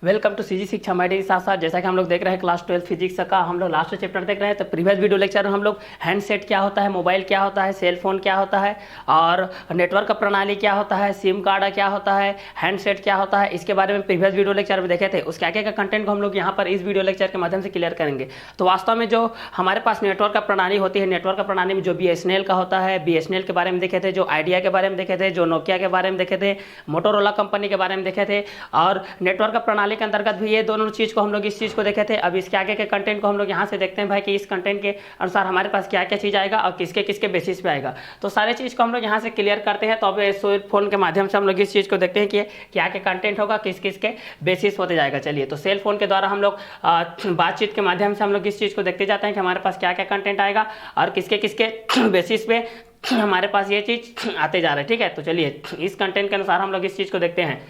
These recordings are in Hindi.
वेलकम टू सीजी शिक्षा मैडी के साथ साथ जैसा कि हम लोग देख रहे हैं क्लास 12 फिजिक्स का हम लोग लास्ट चैप्टर देख रहे हैं। तो प्रीवियस वीडियो लेक्चर में हम लोग हैंडसेट क्या होता है, मोबाइल क्या होता है, सेल फोन क्या होता है और नेटवर्क प्रणाली क्या होता है, सिम कार्ड क्या होता है, हैंडसेट क्या होता है, इसके बारे में प्रीवियस वीडियो लेक्चर में देखे थे। उसके आगे का कंटेंट को हम लोग यहाँ पर इस वीडियो लेक्चर के माध्यम से क्लियर करेंगे। तो वास्तव में जो हमारे पास नेटवर्क प्रणाली होती है, नेटवर्क प्रणाली में जो BSNL का होता है, BSNL के बारे में देखे थे, जो आइडिया के बारे में देखे थे, जो नोकिया के बारे में देखे थे, मोटोरोला कंपनी के बारे में देखे थे और नेटवर्क प्रणाली के अंतर्गत भी ये दोनों चीज़ को हम लोग इस चीज़ को देखे थे। अब इसके आगे के कंटेंट को हम लोग यहाँ से देखते हैं भाई कि इस कंटेंट के अनुसार हमारे पास क्या क्या चीज़ आएगा और किसके किसके बेसिस पे आएगा। तो सारे चीज़ को हम लोग यहाँ से क्लियर करते हैं। तो अब सेल फोन के माध्यम से हम लोग इस चीज़ को देखते हैं कि क्या क्या कंटेंट होगा, किस किस के बेसिस होते जाएगा। चलिए, तो सेल फोन के द्वारा हम लोग बातचीत के माध्यम से हम लोग इस चीज़ को देखते जाते हैं कि हमारे पास क्या क्या कंटेंट आएगा और किसके किसके बेसिस पे हमारे पास ये चीज़ आते जा रहा है। ठीक है, तो चलिए इस कंटेंट के अनुसार हम लोग इस चीज़ को देखते हैं।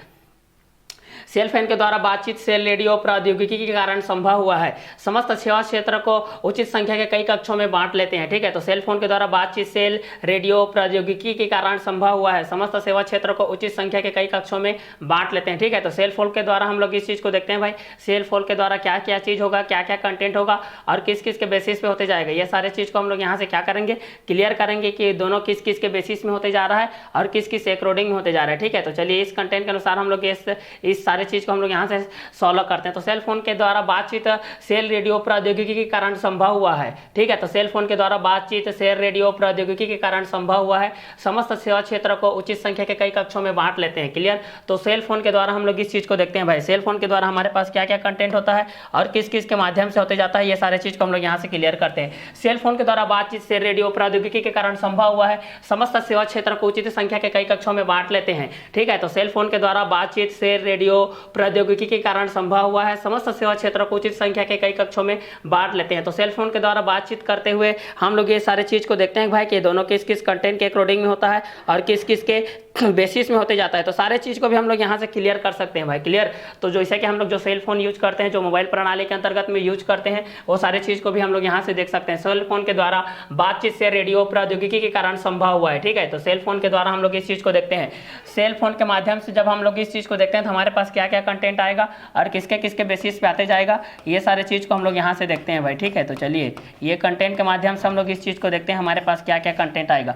सेल फोन के द्वारा बातचीत सेल रेडियो प्रौद्योगिकी के कारण संभव हुआ है। समस्त सेवा क्षेत्र को उचित संख्या के कई कक्षों में बांट लेते हैं। ठीक है, तो सेल फोन के द्वारा बातचीत सेल रेडियो प्रौद्योगिकी के कारण संभव हुआ है। समस्त सेवा क्षेत्र को उचित संख्या के कई कक्षों में बांट लेते हैं। ठीक है, तो सेल फोन के द्वारा हम लोग इस चीज़ को देखते हैं भाई, सेल फोन के द्वारा क्या क्या चीज़ होगा, क्या क्या कंटेंट होगा और किस किस के बेसिस पे होते जाएगा। ये सारे चीज़ को हम लोग यहाँ से क्या करेंगे, क्लियर करेंगे कि दोनों किस किस के बेसिस में होते जा रहा है और किस किस अकॉर्डिंग में होते जा रहा है। ठीक है, तो चलिए इस कंटेंट के अनुसार हम लोग इस सारे चीज़ को हम लोग यहाँ से सॉल्व करते हैं। तो सेल फोन के द्वारा बातचीत सेल रेडियो प्रौद्योगिकी के कारण संभव हुआ है। ठीक है, तो सेल फोन के द्वारा बातचीत सेल रेडियो प्रौद्योगिकी के कारण संभव हुआ है। समस्त सेवा क्षेत्र को उचित संख्या के कई कक्षों में बांट लेते हैं। क्लियर, तो सेल फोन के द्वारा हम लोग इस चीज को देखते हैं भाई, सेल फोन के द्वारा हमारे पास क्या क्या कंटेंट होता है और किस किस के माध्यम से होते जाता है, ये सारे चीज को हम लोग यहाँ से क्लियर करते हैं। सेल फोन के द्वारा बातचीत सेल रेडियो प्रौद्योगिकी के कारण संभव हुआ है। समस्त सेवा क्षेत्र को उचित संख्या के कई कक्षों में बांट लेते हैं। ठीक है, तो सेल फोन के द्वारा बातचीत सेल रेडियो प्रौद्योगिकी के कारण संभव हुआ है। समस्त सेवा क्षेत्र को उचित संख्या के कई कक्षों में बांट लेते हैं। तो सेल फोन के द्वारा बातचीत करते हुए हम लोग ये सारे चीज को देखते हैं भाई कि दोनों किस किस कंटेंट के अकॉर्डिंग में होता है और किस किस के बेसिस में होते जाता है। तो सारे चीज को भी हम लोग यहाँ से क्लियर कर सकते हैं भाई। क्लियर, तो जैसे कि हम लोग जो सेल फोन यूज करते हैं, जो मोबाइल प्रणाली के अंतर्गत में यूज करते हैं, वो सारे चीज को भी हम लोग यहाँ से देख सकते हैं। सेल फोन के द्वारा बातचीत से रेडियो प्रौद्योगिकी के कारण संभव हुआ है। ठीक है, तो सेल फोन के द्वारा हम लोग इस चीज को देखते हैं। सेल फोन के माध्यम से जब हम लोग इस चीज को देखते हैं तो हमारे पास क्या क्या कंटेंट आएगा और किसके किसके बेसिस पे आते जाएगा, ये सारे चीज को हम लोग यहाँ से देखते हैं भाई। ठीक है, तो चलिए ये कंटेंट के माध्यम से हम लोग इस चीज को देखते हैं हमारे पास क्या क्या कंटेंट आएगा।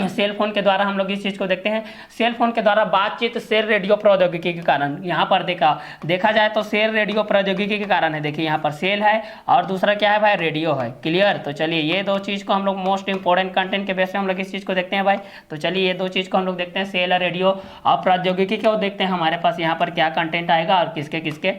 सेल फोन के द्वारा हम लोग इस चीज को देखते हैं। सेल फोन के द्वारा बातचीत सेल रेडियो प्रौद्योगिकी के कारण, यहाँ पर देखा जाए तो सेल रेडियो प्रौद्योगिकी के कारण है। देखिए यहाँ पर सेल है और दूसरा क्या है भाई, रेडियो है। क्लियर, तो चलिए ये दो चीज को हम लोग मोस्ट इंपोर्टेंट कंटेंट के बेस पे हम लोग इस चीज को देखते हैं भाई। तो चलिए ये दो चीज को हम लोग देखते हैं, सेल और रेडियो और प्रौद्योगिकी को देखते हैं हमारे पास यहाँ पर क्या कंटेंट आएगा और किसके किसके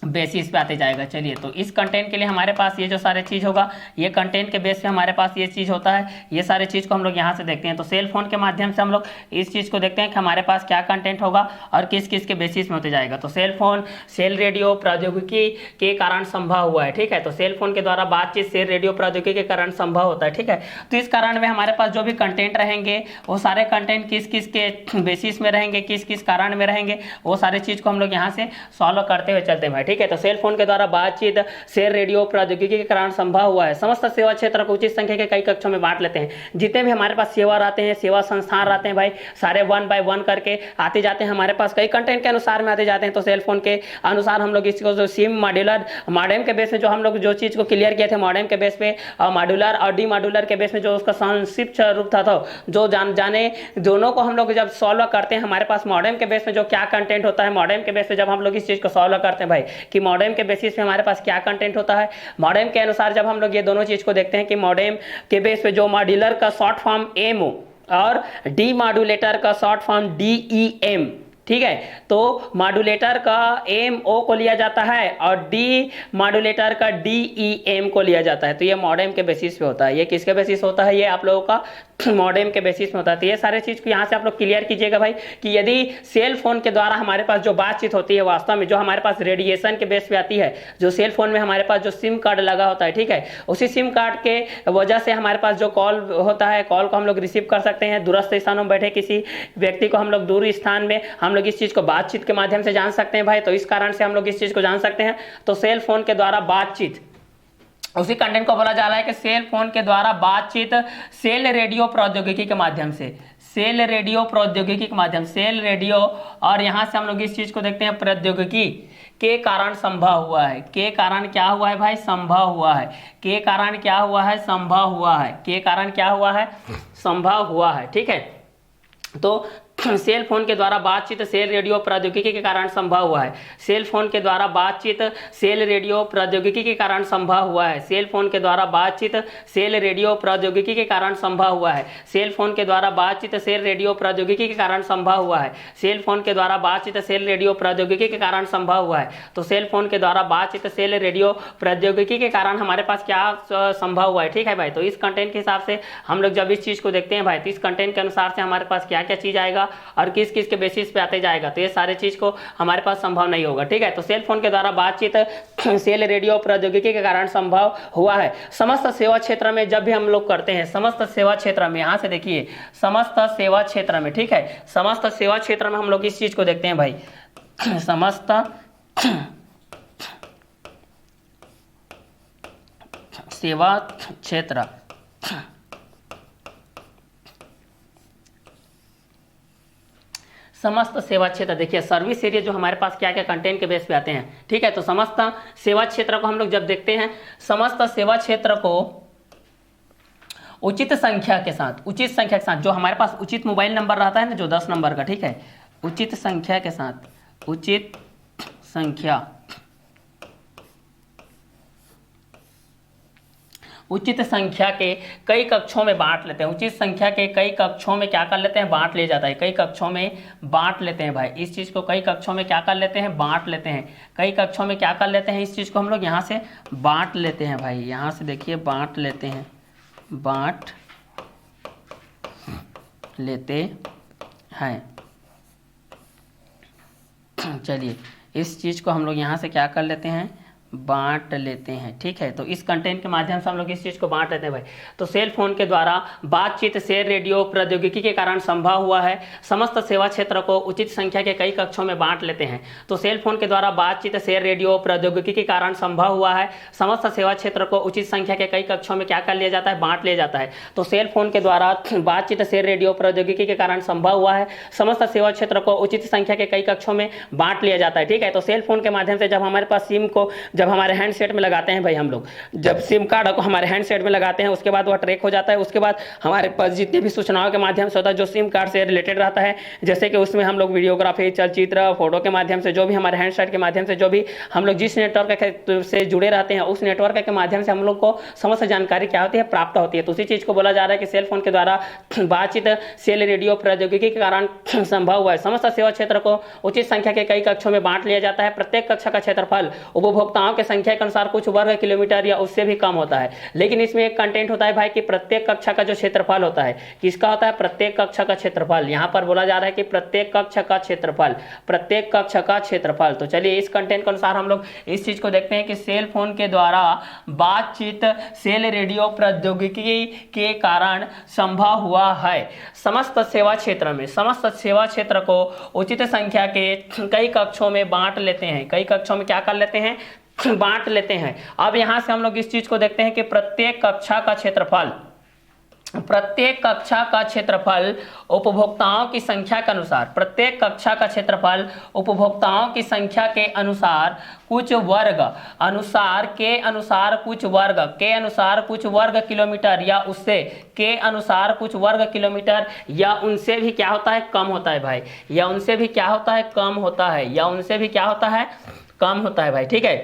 बेसिस पे आते जाएगा। चलिए, तो इस कंटेंट के लिए हमारे पास ये जो सारे चीज़ होगा, ये कंटेंट के बेस पे हमारे पास ये चीज़ होता है। ये सारे चीज़ को हम लोग यहाँ से देखते हैं। तो सेल फोन के माध्यम से हम लोग इस चीज़ को देखते हैं कि हमारे पास क्या कंटेंट होगा और किस किस के बेसिस में होते जाएगा। तो सेल फोन सेल रेडियो प्रौद्योगिकी के कारण संभव हुआ है। ठीक है, तो सेल फोन के द्वारा बातचीत सेल रेडियो प्रौद्योगिकी के कारण संभव होता है। ठीक है, तो इस कारण में हमारे पास जो भी कंटेंट रहेंगे वो सारे कंटेंट किस किस के बेसिस में रहेंगे, किस किस कारण में रहेंगे, वो सारे चीज़ को हम लोग यहाँ से सॉल्व करते हुए चलते हैं। ठीक है, तो सेल फोन के द्वारा बातचीत सेल रेडियो प्रौद्योगिकी के कारण संभव हुआ है। समस्त सेवा क्षेत्र को उचित संख्या के कई कक्षों में बांट लेते हैं। जितने भी हमारे पास सेवा रहते हैं, सेवा संस्थान रहते हैं भाई, सारे 1 बाय 1 करके आते जाते हैं हमारे पास, कई कंटेंट के अनुसार में आते जाते हैं। तो सेल फोन के अनुसार हम लोग इसको जो सिम मॉड्यूलर मॉडेम के बेस में जो हम लोग जो चीज को क्लियर किए थे मॉडेम के बेस पे, मॉड्यूलर और डी मॉड्यूलर के बेस में जो उसका संक्षिप्त रूप था, जो जाने दोनों को हम लोग जब सॉल्व करते हैं हमारे पास मॉडेम के बेस में जो क्या कंटेंट होता है, मॉडेम के बेस पे जब हम लोग इस चीज को सॉल्व करते हैं भाई कि मॉडेम के बेसिस पे हमारे पास क्या कंटेंट होता है, मॉडेम के अनुसार जब हम लोग ये दोनों चीज को देखते हैं कि मॉडेम के बेस पे जो मॉड्यूलर का शॉर्ट फॉर्म एम और डी मॉड्यूलेटर का शॉर्ट फॉर्म DEM। ठीक है, तो मॉड्यूलेटर का MO को लिया जाता है और डी मॉड्यूलेटर का DEM को लिया जाता है। तो ये मॉडेम के बेसिस पे होता है। ये किसके बेसिस होता है, ये आप लोगों का मॉडेम के बेसिस में होता है। तो ये सारे चीज को यहाँ से आप लोग क्लियर कीजिएगा भाई कि यदि सेल फोन के द्वारा हमारे पास जो बातचीत होती है वास्तव में जो हमारे पास रेडिएशन के बेस पे आती है, जो सेल फोन में हमारे पास जो सिम कार्ड लगा होता है, ठीक है, उसी सिम कार्ड के वजह से हमारे पास जो कॉल होता है, कॉल को हम लोग रिसीव कर सकते हैं। दूरस्थ स्थानों में बैठे किसी व्यक्ति को हम लोग दूर स्थान में हम लोग इस चीज को बातचीत के माध्यम से जान सकते हैं भाई। तो इस कारण से हम लोग इस चीज को जान सकते हैं। तो सेल फोन के द्वारा बातचीत, उसी कंटेंट को बोला जा रहा है कि सेल फोन के द्वारा बातचीत सेल रेडियो प्रौद्योगिकी के माध्यम से, सेल रेडियो प्रौद्योगिकी के माध्यम, सेल रेडियो, और यहां से हम लोग इस चीज को देखते हैं प्रौद्योगिकी के कारण संभव हुआ है। के कारण क्या हुआ है भाई? संभव हुआ है। के कारण क्या हुआ है? संभव हुआ है। के कारण क्या हुआ है? संभव हुआ है। ठीक है, तो सेल फोन के द्वारा बातचीत सेल रेडियो प्रौद्योगिकी के कारण संभव हुआ है। सेल फोन के द्वारा बातचीत सेल रेडियो प्रौद्योगिकी के कारण संभव हुआ है। सेल फोन के द्वारा बातचीत सेल रेडियो प्रौद्योगिकी के कारण संभव हुआ है। सेल फोन के द्वारा बातचीत सेल रेडियो प्रौद्योगिकी के कारण संभव हुआ है। सेल फोन के द्वारा बातचीत सेल रेडियो प्रौद्योगिकी के कारण संभव हुआ है। तो सेल फोन के द्वारा बातचीत सेल रेडियो प्रौद्योगिकी के कारण हमारे पास क्या संभव हुआ है। ठीक है भाई, तो इस कंटेंट के हिसाब से हम लोग जब इस चीज को देखते हैं भाई, तो इस कंटेंट के अनुसार से हमारे पास क्या क्या चीज आएगा और किस किस के बेसिस पे आते जाएगा, तो ये सारे चीज को हमारे पास संभव नहीं होगा। ठीक है, तो सेल फोन के द्वारा बातचीत सेल रेडियो प्रौद्योगिकी के कारण संभव हुआ है। समस्त सेवा क्षेत्र में जब भी हम लोग करते हैं, समस्त सेवा क्षेत्र में, यहां से देखिए समस्त सेवा क्षेत्र में, ठीक है, समस्त सेवा क्षेत्र में हम लोग इस चीज को देखते हैं भाई, समस्त सेवा क्षेत्र, समस्त सेवा क्षेत्र, देखिए सर्विस एरिया जो हमारे पास क्या क्या कंटेंट के बेस पे आते हैं। ठीक है, तो समस्त सेवा क्षेत्र को हम लोग जब देखते हैं, समस्त सेवा क्षेत्र को उचित संख्या के साथ, उचित संख्या के साथ, जो हमारे पास उचित मोबाइल नंबर रहता है ना, जो 10 नंबर का, ठीक है, उचित संख्या के साथ, उचित संख्या, उचित संख्या के कई कक्षों में बांट लेते हैं। उचित संख्या के कई कक्षों में क्या कर लेते हैं? बांट ले जाता है। कई कक्षों में बांट लेते हैं भाई, इस चीज को कई कक्षों में क्या कर लेते हैं? बांट लेते हैं। कई कक्षों में क्या कर लेते हैं? इस चीज को हम लोग यहाँ से बांट लेते हैं भाई, यहाँ से देखिए बांट लेते हैं, बांट लेते हैं। चलिए इस चीज को हम लोग यहाँ से क्या कर लेते हैं? बांट लेते हैं। ठीक है, तो इस कंटेंट के माध्यम से हम लोग इस चीज को बांट लेते हैं भाई। तो सेल फोन के द्वारा बातचीत सेल रेडियो प्रौद्योगिकी के कारण संभव हुआ है। समस्त सेवा क्षेत्र को उचित संख्या के कई कक्षों में बांट लेते हैं। तो सेल फोन के द्वारा बातचीत सेल रेडियो प्रौद्योगिकी के कारण संभव हुआ है। समस्त सेवा क्षेत्र को उचित संख्या के कई कक्षों में क्या कर लिया जाता है? बांट लिया जाता है। तो सेल फोन के द्वारा बातचीत सेल रेडियो प्रौद्योगिकी के कारण संभव हुआ है। समस्त सेवा क्षेत्र को उचित संख्या के कई कक्षों में बांट लिया जाता है। ठीक है, तो सेल फोन के माध्यम से जब हमारे पास सिम को जब हमारे हैंडसेट में लगाते हैं भाई, हम लोग जब सिम कार्ड को हमारे हैंडसेट में लगाते हैं, उसके बाद वह ट्रैक हो जाता है। उसके बाद हमारे पास जितनी भी सूचनाओं के माध्यम से होता है, जो सिम कार्ड से रिलेटेड रहता है, जैसे कि उसमें हम लोग वीडियोग्राफी, चलचित्र, फोटो के माध्यम से, जो भी हमारे हैंडसेट के माध्यम से, जो भी हम लोग जिस नेटवर्क से जुड़े रहते हैं, उस नेटवर्क के माध्यम से हम लोग को समस्त जानकारी क्या होती है? प्राप्त होती है। तो उसी चीज को बोला जा रहा है कि सेल फोन के द्वारा बातचीत सेल रेडियो प्रौद्योगिकी के कारण संभव हुआ है। समस्त सेवा क्षेत्र को उचित संख्या के कई कक्षों में बांट लिया जाता है। प्रत्येक कक्षा का क्षेत्रफल उपभोक्ताओं के संख्या के अनुसार कुछ वर्ग किलोमीटर या उससे भी कम होता है। लेकिन इसमें एक कंटेंट होता है भाई कि प्रत्येक कक्षा का जो क्षेत्रफल होता है, किसका होता है? प्रत्येक कक्षा का क्षेत्रफल। यहां पर बोला जा रहा है कि प्रत्येक कक्षा का क्षेत्रफल, प्रत्येक कक्षा का क्षेत्रफल। तो चलिए इस कंटेंट के अनुसार हम लोग इस चीज को देखते हैं कि सेल फोन के द्वारा बातचीत सेल रेडियो प्रौद्योगिकी के कारण संभव हुआ है। समस्त सेवा क्षेत्र में, समस्त सेवा क्षेत्र को उचित संख्या के कई कक्षों में बांट लेते हैं। कई कक्षों में क्या कर लेते हैं? बांट लेते हैं। अब यहां से हम लोग इस चीज को देखते हैं कि प्रत्येक कक्षा का क्षेत्रफल, प्रत्येक कक्षा का क्षेत्रफल उपभोक्ताओं की संख्या के अनुसार, प्रत्येक कक्षा का क्षेत्रफल उपभोक्ताओं की संख्या के अनुसार कुछ वर्ग अनुसार के अनुसार कुछ वर्ग के अनुसार कुछ वर्ग किलोमीटर या उससे के अनुसार कुछ वर्ग किलोमीटर या उनसे भी क्या होता है? कम होता है भाई। या उनसे भी क्या होता है? कम होता है। या उनसे भी क्या होता है? कम होता है भाई। ठीक है,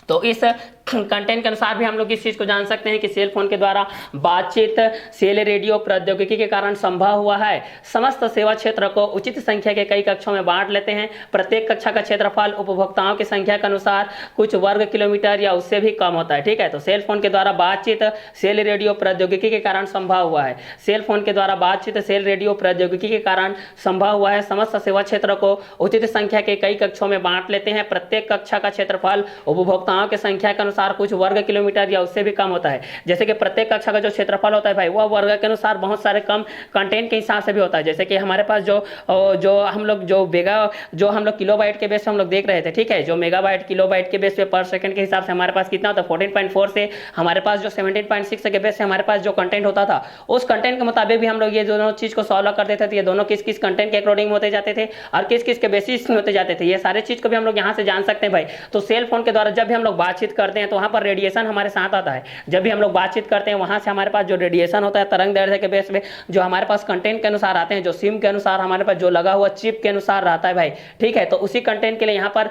तो इस कंटेंट के अनुसार भी हम लोग इस चीज को जान सकते हैं कि सेल फोन के द्वारा बातचीत सेल रेडियो प्रौद्योगिकी के कारण संभव हुआ है। समस्त सेवा क्षेत्र को उचित संख्या के कई कक्षों में बांट लेते हैं। प्रत्येक कक्षा का क्षेत्रफल उपभोक्ताओं की संख्या के अनुसार कुछ वर्ग किलोमीटर या उससे भी कम होता है। ठीक है, तो सेल फोन के द्वारा बातचीत सेल रेडियो प्रौद्योगिकी के कारण संभव हुआ है। सेल फोन के द्वारा बातचीत सेल रेडियो प्रौद्योगिकी के कारण संभव हुआ है। समस्त सेवा क्षेत्र को उचित संख्या के कई कक्षों में बांट लेते हैं। प्रत्येक कक्षा का क्षेत्रफल उपभोक्ताओं की संख्या के अनुसार अनुसार कुछ वर्ग किलोमीटर या उससे भी कम होता है। जैसे कि प्रत्येक कक्षा का जो क्षेत्रफल होता है भाई वह वर्ग के अनुसार बहुत सारे कम कंटेंट के हिसाब से भी होता है। जैसे कि हमारे पास जो हम लोग जो हम लोग किलोबाइट के बेस पे हम लोग देख रहे थे, ठीक है, जो मेगाबाइट किलोबाइट के बेस पे पर सेकंड के हिसाब से हमारे पास कितना होता है 14.4 से हमारे पास जो 17.6 के बेस से हमारे पास जो कंटेंट होता था उस कंटेंट के मुताबिक भी हम लोग ये दोनों चीज को सॉल्व करते थे। तो ये दोनों किस किस कंटेंट के अकॉर्डिंग होते जाते थे और किस किस के बेसिस में होते जाते थे, ये सारे चीज को भी हम लोग यहाँ से जान सकते हैं भाई। तो सेल फोन के द्वारा जब भी हम लोग बातचीत करते हैं तो वहाँ पर रेडिएशन हमारे साथ आता है। जब भी हम लोग बातचीत करते हैं वहाँ से हमारे पास जो रेडिएशन होता है तरंग दैर्ध्य के बेस पे जो हमारे पास कंटेंट के अनुसार आते हैं, जो सिम के अनुसार हमारे पास जो लगा हुआ चिप के अनुसार रहता है भाई, ठीक है। तो उसी कंटेंट के लिए यहाँ पर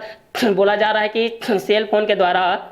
बोला जा रहा है कि सेल फोन के द्वारा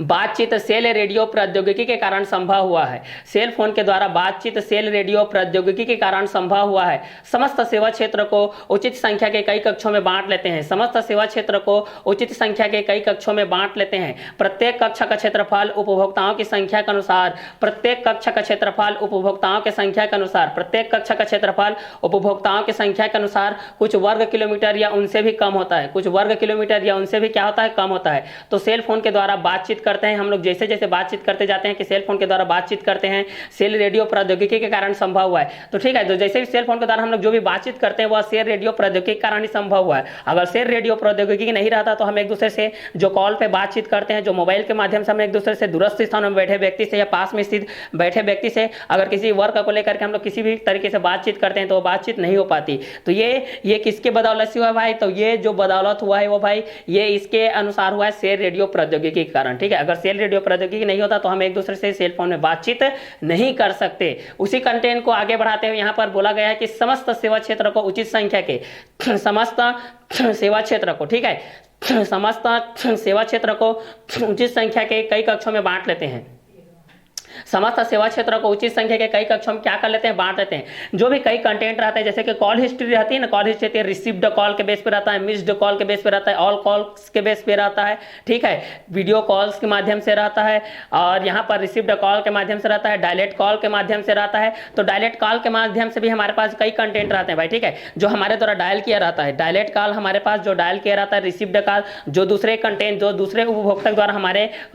बातचीत सेल रेडियो प्रौद्योगिकी के कारण संभव हुआ है। सेल फोन के द्वारा बातचीत सेल रेडियो प्रौद्योगिकी के कारण संभव हुआ है। समस्त सेवा क्षेत्र को उचित संख्या के कई कक्षों में बांट लेते हैं। समस्त सेवा क्षेत्र को उचित संख्या के कई कक्षों में बांट लेते हैं। प्रत्येक कक्षा का क्षेत्रफल उपभोक्ताओं की संख्या के अनुसार प्रत्येक कक्षा का क्षेत्रफल उपभोक्ताओं की संख्या के अनुसार प्रत्येक कक्षा का क्षेत्रफल उपभोक्ताओं की संख्या के अनुसार कुछ वर्ग किलोमीटर या उनसे भी कम होता है। कुछ वर्ग किलोमीटर या उनसे भी क्या होता है, कम होता है। तो सेल फोन के द्वारा बातचीत करते हैं हम लोग, जैसे जैसे बातचीत करते जाते हैं कि सेल फोन के द्वारा बातचीत करते हैं सेल रेडियो प्रौद्योगिकी के कारण संभव हुआ है। तो ठीक है, तो जैसे भी सेल फोन के द्वारा हम लोग जो भी बातचीत करते हैं वह सेल रेडियो प्रौद्योगिकी के कारण ही संभव हुआ है। अगर सेल रेडियो प्रौद्योगिकी नहीं रहता तो हम एक दूसरे से जो कॉल पे बातचीत करते हैं, जो मोबाइल के माध्यम से हम एक दूसरे से दूरस्थ स्थान में बैठे व्यक्ति से या पास में स्थित बैठे व्यक्ति से अगर किसी वर्क को लेकर के हम लोग किसी भी तरीके से बातचीत करते हैं तो बातचीत नहीं हो पाती। तो ये किसके बदौलत से हुआ भाई, तो ये जो बदौलत हुआ है वो भाई ये इसके अनुसार हुआ है सेल रेडियो प्रौद्योगिकी के कारण। ठीक है, अगर सेल रेडियो प्रौद्योगिकी नहीं होता तो हम एक दूसरे से सेल फोन में बातचीत नहीं कर सकते। उसी कंटेंट को आगे बढ़ाते हुए यहाँ पर बोला गया है कि समस्त सेवा क्षेत्र को उचित संख्या के समस्त सेवा क्षेत्र को, ठीक है, समस्त सेवा क्षेत्र को उचित संख्या के कई कक्षों में बांट लेते हैं। समस्त सेवा क्षेत्र को उचित संख्या के कई कक्षों में क्या कर लेते हैं, बांट लेते हैं। जो भी कई कंटेंट रहते हैं जैसे कि कॉल हिस्ट्री रहती है ना, कॉल हिस्ट्री रिसीव्ड कॉल के बेस पे रहता है, मिस्ड कॉल के बेस पे रहता है, ऑल कॉल्स के बेस पे रहता है, ठीक है, वीडियो कॉल्स के माध्यम से रहता है और यहाँ पर रिसीव्ड कॉल के माध्यम से रहता है, डायलेक्ट कॉल के माध्यम से रहता है। तो डायलेक्ट कॉल के माध्यम से भी हमारे पास कई कंटेंट रहते हैं भाई, ठीक है, जो हमारे द्वारा डायल किया रहता है। डायलेक्ट कॉल हमारे पास जो डायल किया रहता है, रिसीव्ड कॉल जो दूसरे कंटेंट जो दूसरे उपभोक्ता द्वारा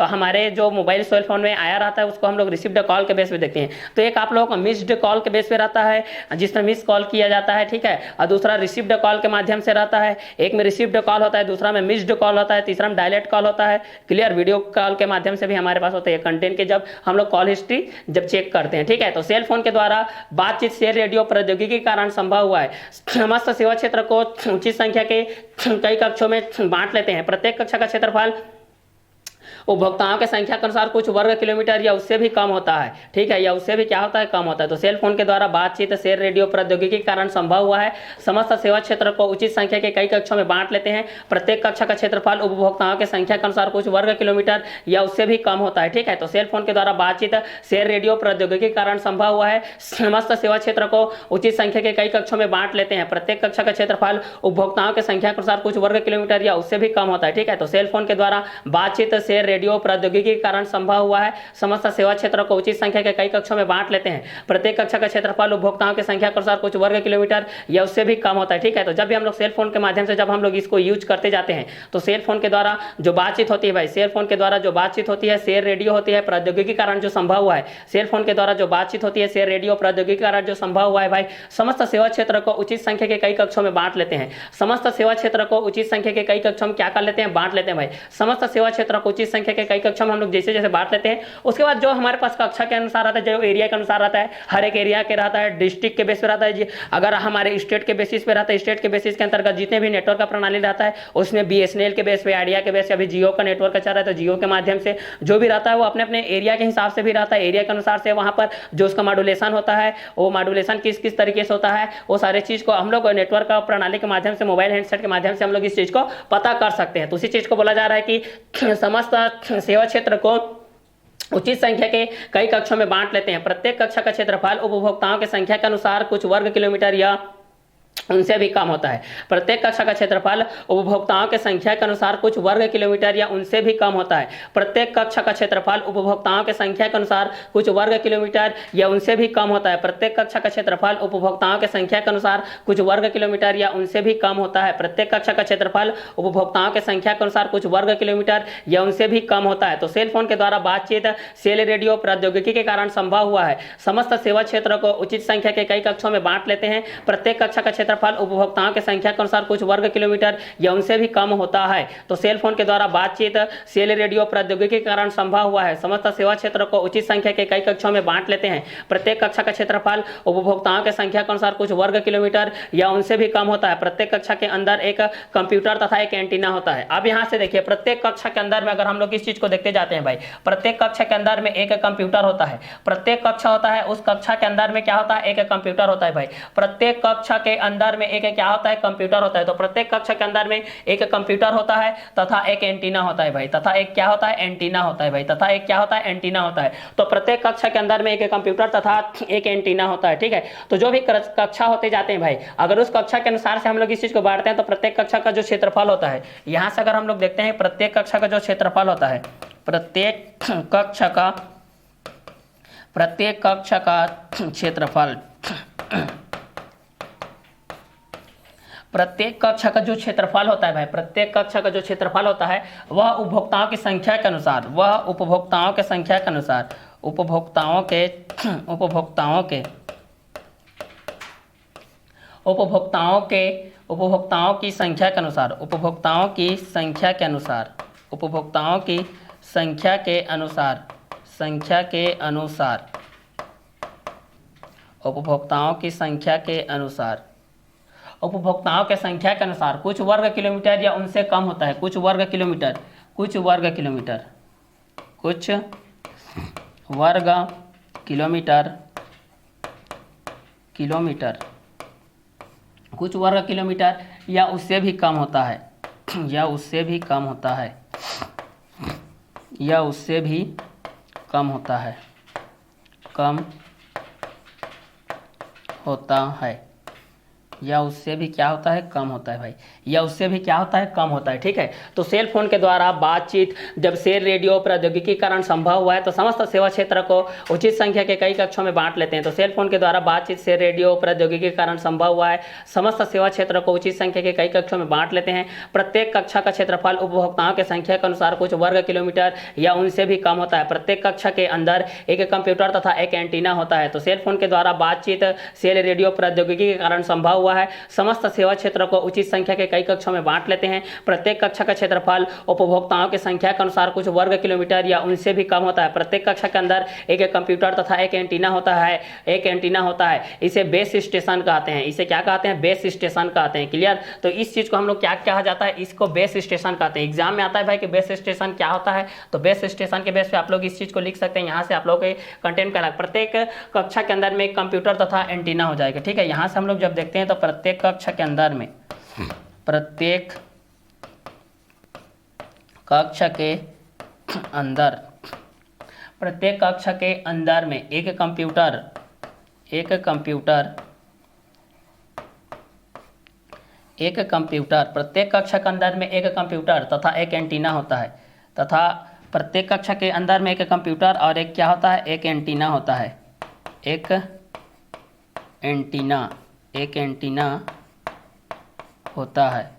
हमारे जो मोबाइल सेल फोन में आया रहता है उसको हम लोग रिसीव्ड कॉल के बेस पे देखते हैं। तो एक आप लोगों को मिस्ड कॉल के बेस पे रहता है जिसमें मिस कॉल किया जाता है, ठीक है, और दूसरा रिसीव्ड कॉल के माध्यम से रहता है। एक में रिसीव्ड कॉल होता है, दूसरा में मिस्ड कॉल होता है, तीसरा में डायलेक्ट कॉल होता है। क्लियर, वीडियो कॉल के माध्यम से भी हमारे पास होते हैं कंटेंट के जब हम लोग कॉल हिस्ट्री जब चेक करते हैं, ठीक है। तो सेल फोन के द्वारा बातचीत सेल रेडियो प्रौद्योगिकी के कारण संभव हुआ है। समस्त सेवा क्षेत्र को उचित संख्या के कई कक्षों में बांट लेते हैं। प्रत्येक कक्षा का क्षेत्रफल उपभोक्ताओं की संख्या के अनुसार कुछ वर्ग किलोमीटर या उससे भी कम होता है, ठीक है, या उससे भी क्या होता है, कम होता है। तो सेल फोन के द्वारा बातचीत सेल रेडियो प्रौद्योगिकी के कारण संभव हुआ है। समस्त सेवा क्षेत्र को उचित संख्या के कई कक्षों में बांट लेते हैं। प्रत्येक कक्षा का क्षेत्रफल उपभोक्ताओं की संख्या के अनुसार कुछ वर्ग किलोमीटर या उससे भी कम होता है, ठीक है। तो सेल फोन के द्वारा बातचीत सेल रेडियो प्रौद्योगिकी के कारण संभव हुआ है। समस्त सेवा क्षेत्र को उचित संख्या के कई कक्षों में बांट लेते हैं। प्रत्येक कक्षा का क्षेत्रफल उपभोक्ताओं की संख्या के अनुसार कुछ वर्ग किलोमीटर या उससे भी कम होता है, ठीक है। तो सेल फोन के द्वारा बातचीत सेल रेडियो प्रौद्योगिकी के कारण संभव हुआ है। समस्त सेवा क्षेत्र को उचित संख्या के कई कक्षों में बांट लेते हैं। प्रत्येक कक्षा का क्षेत्रफल उपभोक्ताओं की संख्या के अनुसार कुछ वर्ग किलोमीटर या उससे भी कम होता है, ठीक है। तो जब भी हम लोग सेल फोन के माध्यम से जब हम लोग इसको यूज करते जाते हैं तो सेल फोन के द्वारा जो बातचीत होती है भाई, सेल फोन के द्वारा जो बातचीत होती है सेल रेडियो होती है प्रौद्योगिकी के कारण जो संभव हुआ है। सेल फोन के द्वारा जो बातचीत होती है सेल रेडियो प्रौद्योगिकी के कारण जो संभव हुआ है भाई, समस्त सेवा क्षेत्र को उचित संख्या के कई कक्षों में बांट लेते हैं। समस्त सेवा क्षेत्र को उचित संख्या के कई कक्षों में क्या कर लेते हैं, बांट लेते हैं भाई। समस्त सेवा क्षेत्र को उचित संख्या के कई कक्षों में हम लोग जैसे जैसे बांट लेते हैं उसके बाद जो हमारे पास कक्षा के अनुसार आता है, जो एरिया के अनुसार आता है, हर एक एरिया के रहता है, डिस्ट्रिक्ट के बेस पे रहता है। अगर हमारे स्टेट के बेसिस पे रहता है, स्टेट के बेसिस के अंतर्गत जितने भी नेटवर्क का प्रणाली रहता है उसमें बीएसएनएल के बेस पे, आइडिया के बेस पे, अभी जियो का नेटवर्क चल रहा है तो जियो के माध्यम से जो भी रहता है वो अपने अपने एरिया के हिसाब से भी रहता है। एरिया के अनुसार से वहां पर जो उसका मॉड्यूलेशन होता है वो मॉड्यूलेशन किस किस तरीके से होता है वो सारे चीज को हम लोग नेटवर्क का प्रणाली के माध्यम से, मोबाइल हैंडसेट के माध्यम से हम लोग इस चीज को पता कर सकते हैं। तो उसी चीज को बोला जा रहा है कि समस्त सेवा क्षेत्र को उचित संख्या के कई कक्षों में बांट लेते हैं। प्रत्येक कक्षा का क्षेत्रफल उपभोक्ताओं की संख्या के अनुसार कुछ वर्ग किलोमीटर या उनसे भी कम होता है। प्रत्येक कक्षा का क्षेत्रफल उपभोक्ताओं के संख्या के अनुसार कुछ वर्ग किलोमीटर या उनसे भी कम होता है। प्रत्येक कक्षा का क्षेत्रफल उपभोक्ताओं के संख्या के अनुसार कुछ वर्ग किलोमीटर या उनसे भी कम होता है। प्रत्येक कक्षा का क्षेत्रफल उपभोक्ताओं के संख्या के अनुसार कुछ वर्ग किलोमीटर या उनसे भी कम होता है। प्रत्येक कक्षा का क्षेत्रफल उपभोक्ताओं के संख्या के अनुसार कुछ वर्ग किलोमीटर या उनसे भी कम होता है। तो सेल फोन के द्वारा बातचीत सेल रेडियो प्रौद्योगिकी के कारण संभव हुआ है। समस्त सेवा क्षेत्र को उचित संख्या के कई कक्षों में बांट लेते हैं। प्रत्येक कक्षा का क्षेत्रफल उपभोक्ताओं की संख्या के अनुसार कुछ वर्ग किलोमीटर या उनसे भी कम होता है। तो सेल फोन के द्वारा बातचीत सेल रेडियो प्रौद्योगिकी के कारण संभव हुआ है। समस्त सेवा क्षेत्र को उचित संख्या के कई कक्षों में बांट लेते हैं। प्रत्येक कक्षा का क्षेत्रफल उपभोक्ताओं की संख्या के अनुसार कुछ वर्ग किलोमीटर या उनसे भी कम होता है। प्रत्येक कक्षा के अंदर एक कंप्यूटर तथा एक एंटीना होता है। अब यहाँ से देखिए, प्रत्येक कक्षा के अंदर में अगर हम लोग इस चीज को देखते जाते हैं भाई, प्रत्येक कक्षा के अंदर में एक कंप्यूटर होता है। प्रत्येक कक्षा होता है, उस कक्षा के अंदर में क्या होता है, एक कंप्यूटर होता है भाई। प्रत्येक कक्षा के अंदर में एक क्या होता है, कंप्यूटर होता है। तो प्रत्येक कक्षा के अंदर में एक कंप्यूटर होता है तथा एक एंटीना होता है भाई, तथा एक क्या होता है, एंटीना होता है भाई, तथा एक क्या होता है, एंटीना होता है। तो प्रत्येक कक्षा के अंदर में एक कंप्यूटर तथा एक एंटीना होता है, ठीक है। तो जो भी कक्षा होते जाते हैं भाई, अगर उस कक्षा के अनुसार से हम लोग इस चीज को बांटते हैं तो प्रत्येक कक्षा का जो क्षेत्रफल होता है, यहां से अगर हम लोग देखते हैं प्रत्येक कक्षा का जो क्षेत्रफल होता है, प्रत्येक कक्षा का क्षेत्रफल, प्रत्येक कक्षा का जो क्षेत्रफल होता है भाई, प्रत्येक कक्षा का जो क्षेत्रफल होता है वह उपभोक्ताओं की संख्या के अनुसार, वह उपभोक्ताओं के संख्या के अनुसार, उपभोक्ताओं की संख्या के अनुसार, उपभोक्ताओं की संख्या के अनुसार, उपभोक्ताओं की संख्या के अनुसार, उपभोक्ताओं की संख्या के अनुसार, उपभोक्ताओं के संख्या के अनुसार कुछ वर्ग किलोमीटर या उनसे कम होता है। कुछ वर्ग किलोमीटर, कुछ वर्ग किलोमीटर, कुछ वर्ग किलोमीटर, कुछ वर्ग किलोमीटर या उससे भी कम होता है, या उससे भी कम होता है, या उससे भी कम होता है, कम होता है, या उससे भी क्या होता है, कम होता है भाई, या उससे भी क्या होता है, कम होता है, ठीक है। तो सेल फोन के द्वारा बातचीत जब सेल रेडियो प्रौद्योगिकी कारण संभव हुआ है तो समस्त सेवा क्षेत्र को उचित संख्या के कई कक्षों में बांट लेते हैं। तो सेल फोन के द्वारा बातचीत सेल रेडियो प्रौद्योगिकी के कारण संभव हुआ है, समस्त सेवा क्षेत्र को उचित संख्या के कई कक्षों में बांट लेते हैं। प्रत्येक कक्षा का क्षेत्रफल उपभोक्ताओं की संख्या के अनुसार कुछ वर्ग किलोमीटर या उनसे भी कम होता है। प्रत्येक कक्षा के अंदर एक कंप्यूटर तथा एक एंटीना होता है। तो सेल फोन के द्वारा बातचीत सेल रेडियो प्रौद्योगिकी के कारण संभव हुआ है, समस्त सेवा क्षेत्र को उचित संख्या के कई कक्षों में बांट लेते हैं। प्रत्येक कक्षा का क्षेत्रफल उपभोक्ताओं की संख्या के अनुसार कुछ वर्ग किलोमीटर या उनसे भी कम होता है। प्रत्येक कक्षा के अंदर एक कंप्यूटर तथा एक एंटीना होता है, एक एंटीना होता है। इसे बेस स्टेशन कहते हैं, इसे क्या कहते हैं, बेस स्टेशन कहते हैं। क्लियर। तो इस चीज को हम लोग क्या कहा जाता है, इसको बेस स्टेशन कहते हैं। एग्जाम में आता है भाई कि बेस स्टेशन क्या होता है, तो बेस स्टेशन के बेस पे आप लोग इस चीज को लिख सकते हैं। यहाँ से आप लोग के कंटेंट का प्रत्येक कक्षा के अंदर में एक कंप्यूटर तथा एंटीना हो जाएगा, ठीक है। यहाँ से हम लोग जब देखते हैं तो प्रत्येक कक्षा के अंदर में, प्रत्येक कक्षा के अंदर, प्रत्येक कक्षा के अंदर में एक कंप्यूटर, प्रत्येक कक्षा के अंदर में एक कंप्यूटर तथा एक एंटीना होता है, तथा प्रत्येक कक्षा के अंदर में एक कंप्यूटर और एक क्या होता है, एक एंटीना होता है, एक एंटीना होता है,